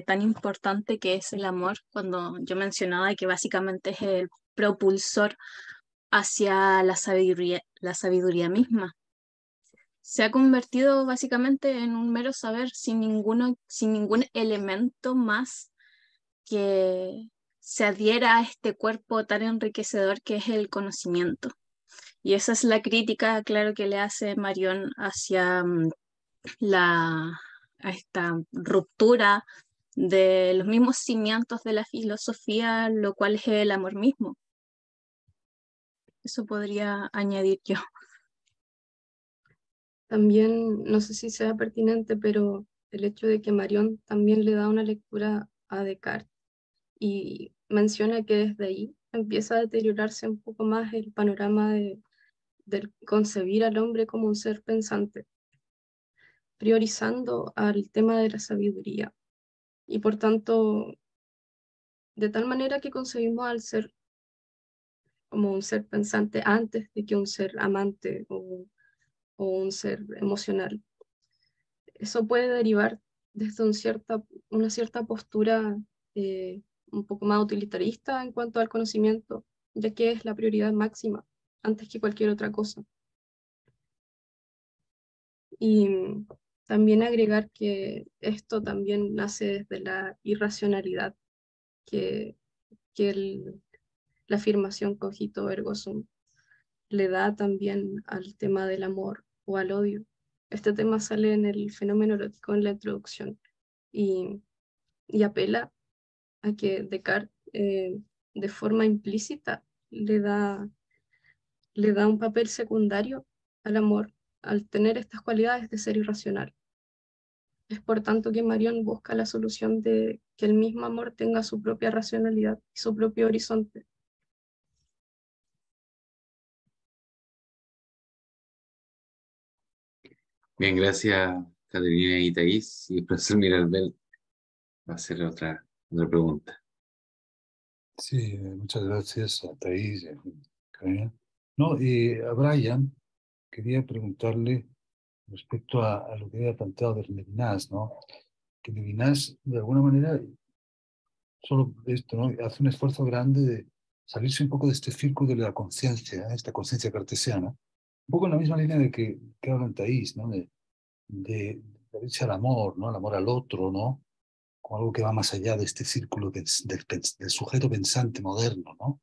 tan importante que es el amor, cuando yo mencionaba que básicamente es el propulsor hacia la sabiduría misma. Se ha convertido básicamente en un mero saber sin ningún elemento más que se adhiera a este cuerpo tan enriquecedor que es el conocimiento. Y esa es la crítica, claro, que le hace Marion hacia a esta ruptura de los mismos cimientos de la filosofía, lo cual es el amor mismo. Eso podría añadir yo. También, no sé si sea pertinente, pero el hecho de que Marion también le da una lectura a Descartes y menciona que desde ahí empieza a deteriorarse un poco más el panorama del concebir al hombre como un ser pensante, priorizando al tema de la sabiduría. Y por tanto, de tal manera que concebimos al ser como un ser pensante antes de que un ser amante o un ser emocional. Eso puede derivar desde una cierta postura un poco más utilitarista en cuanto al conocimiento, ya que es la prioridad máxima antes que cualquier otra cosa. Y también agregar que esto también nace desde la irracionalidad que la afirmación cogito ergo sum le da también al tema del amor o al odio. Este tema sale en el fenómeno erótico en la introducción y apela a que Descartes de forma implícita le da un papel secundario al amor al tener estas cualidades de ser irracional. Es por tanto que Marion busca la solución de que el mismo amor tenga su propia racionalidad y su propio horizonte. Bien, gracias, Caterina y Thais. Y el profesor Mirabel va a hacer otra pregunta. Sí, muchas gracias a Thais y a Karina. No, y a Brian quería preguntarle respecto a lo que había planteado de Levinas, ¿no? Que Levinas, de alguna manera, solo esto, ¿no? Hace un esfuerzo grande de salirse un poco de este círculo de la conciencia, esta conciencia cartesiana, un poco en la misma línea de que hablan Thais, ¿no? De irse al amor, ¿no? Al amor al otro, ¿no? Como algo que va más allá de este círculo del sujeto pensante moderno, ¿no?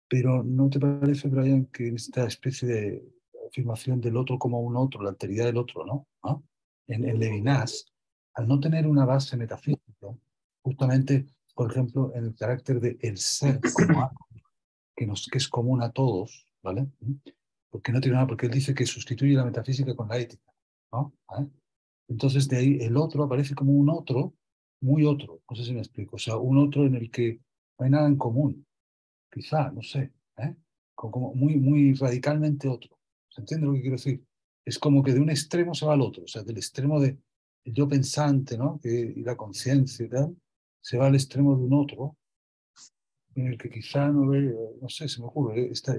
Pero ¿no te parece, Brian, que esta especie de afirmación del otro como un otro, la alteridad del otro, ¿no? ¿Ah? En Levinas, al no tener una base metafísica, justamente, por ejemplo, en el carácter de el ser como algo que es común a todos, ¿vale? Porque no tiene nada, porque él dice que sustituye la metafísica con la ética, ¿no? ¿Eh? Entonces de ahí el otro aparece como un otro, muy otro, no sé si me explico, o sea, un otro en el que no hay nada en común, quizá, no sé, ¿eh? Como muy, muy radicalmente otro. ¿Se entiende lo que quiero decir? Es como que de un extremo se va al otro, o sea, del extremo de el yo pensante, ¿no? Y la conciencia y tal, se va al extremo de un otro, en el que quizá no ve, no sé, se me ocurre, esta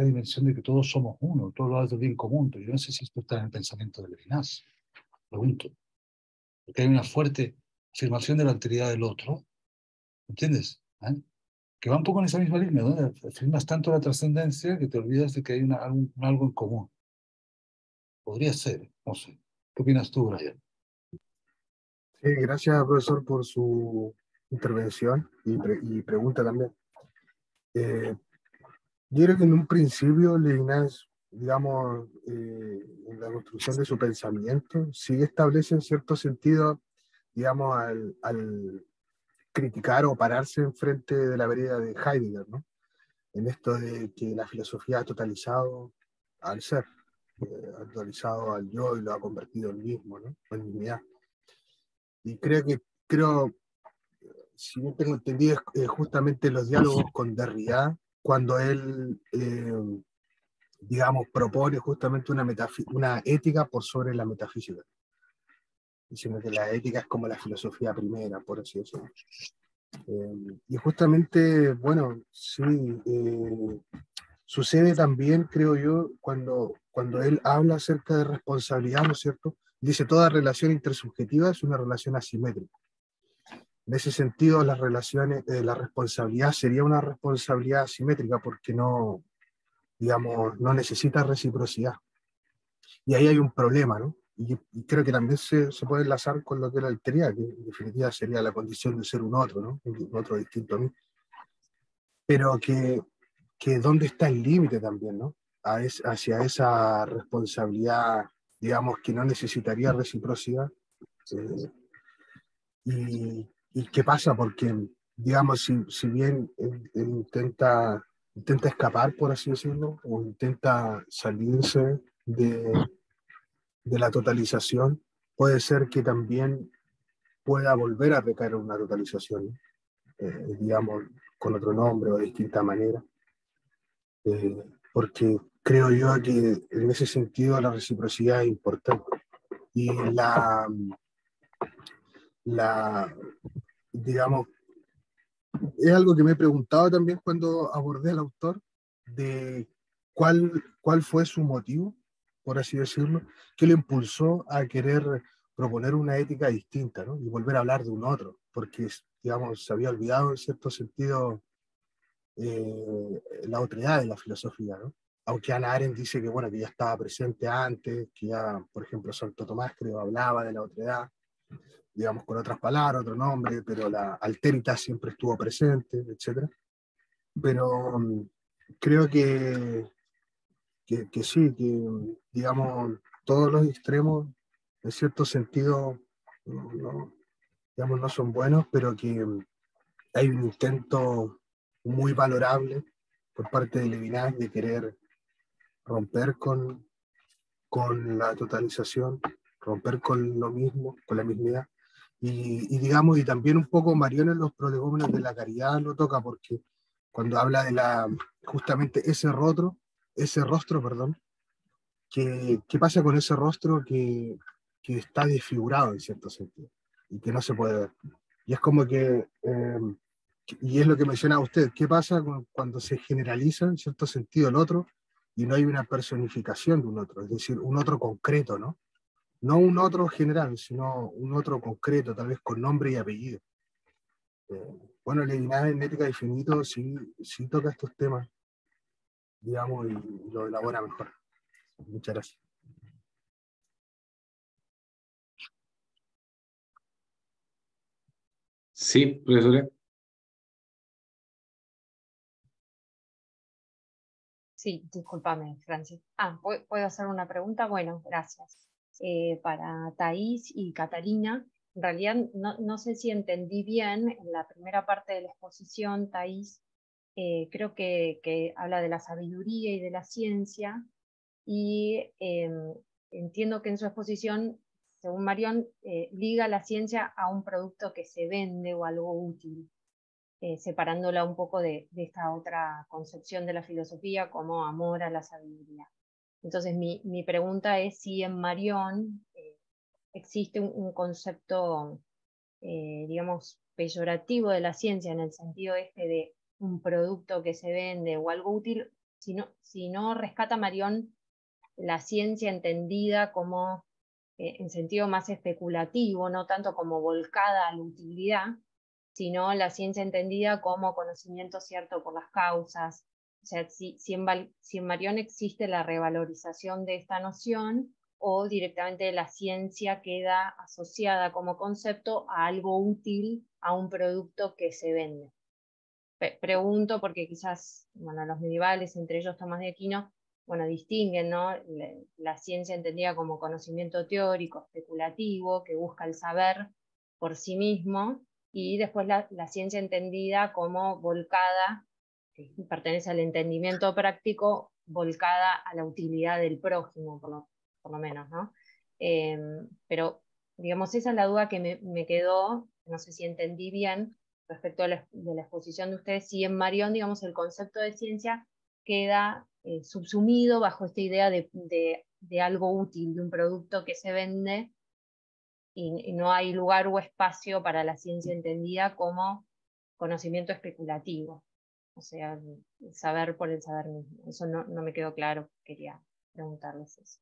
dimensión de que todos somos uno, todos lo del bien común, pero yo no sé si esto está en el pensamiento de Levinas, pregunto, porque hay una fuerte afirmación de la alteridad del otro, ¿entiendes? ¿Eh? Que va un poco en esa misma línea, ¿no? Afirmas tanto la trascendencia que te olvidas de que hay algo en común. Podría ser, no sé. ¿Qué opinas tú, Brian? Sí, gracias, profesor, por su intervención y pregunta también. Yo creo que en un principio Levinas, digamos, en la construcción de su pensamiento, sí establece en cierto sentido, digamos, al criticar o pararse enfrente de la vereda de Heidegger, ¿no? En esto de que la filosofía ha totalizado al ser, ha totalizado al yo y lo ha convertido en mismo, ¿no? En mismidad. Y si bien tengo entendido, es justamente los diálogos con Derrida, cuando él, digamos, propone justamente una ética por sobre la metafísica, diciendo que la ética es como la filosofía primera, por así decirlo. Y justamente, bueno, sí, sucede también, creo yo, cuando cuando él habla acerca de responsabilidad, ¿no es cierto? Dice, toda relación intersubjetiva es una relación asimétrica. En ese sentido, las relaciones, la responsabilidad sería una responsabilidad asimétrica porque no, digamos, no necesita reciprocidad. Y ahí hay un problema, ¿no? Y creo que también se puede enlazar con lo que es la alteridad, que en definitiva sería la condición de ser un otro, ¿no? Un otro distinto a mí. Pero que dónde está el límite también, ¿no? Hacia esa responsabilidad, digamos, que no necesitaría reciprocidad. Y qué pasa, porque, digamos, si bien él intenta escapar, por así decirlo, o intenta salirse de la totalización, puede ser que también pueda volver a recaer en una totalización, ¿no? Digamos, con otro nombre o de distinta manera. Porque creo yo que en ese sentido la reciprocidad es importante. Y digamos, es algo que me he preguntado también cuando abordé al autor, de cuál fue su motivo, por así decirlo, que le impulsó a querer proponer una ética distinta, ¿no? Y volver a hablar de un otro, porque, digamos, se había olvidado en cierto sentido la otredad de la filosofía, ¿no? Aunque Hannah Arendt dice que, bueno, que ya estaba presente antes, que ya, por ejemplo, Santo Tomás creo hablaba de la otredad, digamos con otras palabras, otro nombre, pero la alteritas siempre estuvo presente, etc. Pero creo que sí, que digamos todos los extremos, en cierto sentido, digamos, no son buenos, pero que hay un intento muy valorable por parte de Levinas de querer romper con la totalización, romper con lo mismo, con la mismidad. Y digamos, y también un poco Marión en los prolegómenos de la caridad lo toca, porque cuando habla de justamente ese rostro, perdón, ¿qué pasa con ese rostro que está desfigurado en cierto sentido y que no se puede ver? Y es como y es lo que mencionaba usted, ¿qué pasa cuando se generaliza en cierto sentido el otro y no hay una personificación de un otro, es decir, un otro concreto, ¿no? No un otro general, sino un otro concreto, tal vez con nombre y apellido. Bueno, Levinas en Ética de Infinito sí toca estos temas, digamos, y lo elabora mejor. Muchas gracias. Sí, profesora. Sí, discúlpame, Francis. ¿puedo hacer una pregunta? Bueno, gracias. Para Thais y Catalina, en realidad no sé si entendí bien, en la primera parte de la exposición, Thais, creo que habla de la sabiduría y de la ciencia, y entiendo que en su exposición, según Marión, liga la ciencia a un producto que se vende o algo útil. Separándola un poco de esta otra concepción de la filosofía como amor a la sabiduría. Entonces mi pregunta es si en Marión existe un concepto, digamos, peyorativo de la ciencia en el sentido de un producto que se vende o algo útil, si no rescata Marión la ciencia entendida como en sentido más especulativo, no tanto como volcada a la utilidad, sino la ciencia entendida como conocimiento cierto por las causas. O sea, si en Marión existe la revalorización de esta noción o directamente la ciencia queda asociada como concepto a algo útil, a un producto que se vende. Pregunto porque quizás, bueno, los medievales, entre ellos Tomás de Aquino, bueno, distinguen, ¿no? La ciencia entendida como conocimiento teórico, especulativo, que busca el saber por sí mismo, y después la ciencia entendida como volcada, que pertenece al entendimiento práctico, volcada a la utilidad del prójimo, por lo menos, ¿no? Pero, digamos, esa es la duda que me quedó, no sé si entendí bien, respecto de la exposición de ustedes, si en Marión, digamos, el concepto de ciencia queda subsumido bajo esta idea de algo útil, de un producto que se vende, y no hay lugar o espacio para la ciencia entendida como conocimiento especulativo, o sea, saber por el saber mismo. Eso no me quedó claro, quería preguntarles eso.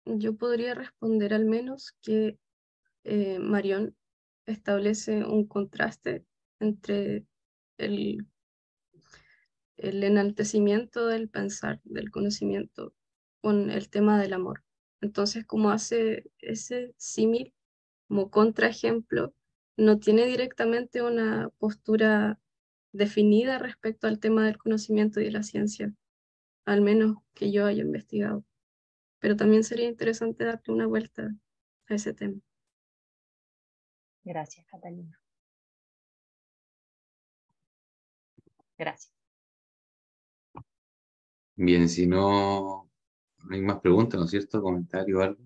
Yo podría responder al menos que Marión establece un contraste entre el enaltecimiento del pensar, del conocimiento, con el tema del amor. Entonces, como hace ese símil, como contraejemplo, no tiene directamente una postura definida respecto al tema del conocimiento y de la ciencia, al menos que yo haya investigado. Pero también sería interesante darle una vuelta a ese tema. Gracias, Catalina. Gracias. Bien, si no hay más preguntas, ¿no es cierto? ¿Comentario o algo?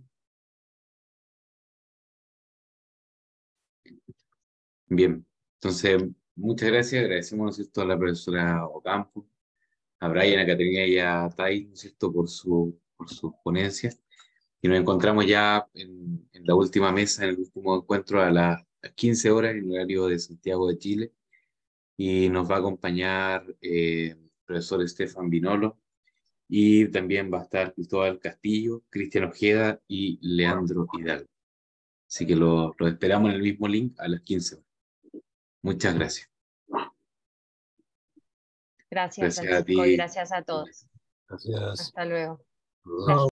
Bien, entonces, muchas gracias. Agradecemos, ¿no es cierto?, a la profesora Ocampo, a Brian, a Caterina y a Tai, ¿no es cierto?, por sus ponencias. Y nos encontramos ya en la última mesa, en el último encuentro a las 15 horas en el horario de Santiago de Chile. Y nos va a acompañar el profesor Estefan Vinolo. Y también va a estar Cristóbal Castillo, Cristian Ojeda y Leandro Hidalgo. Así que lo esperamos en el mismo link a las 15 horas. Muchas gracias. Gracias, Gracias a Francisco, y ti. gracias a todos. Gracias. Hasta luego. Chao.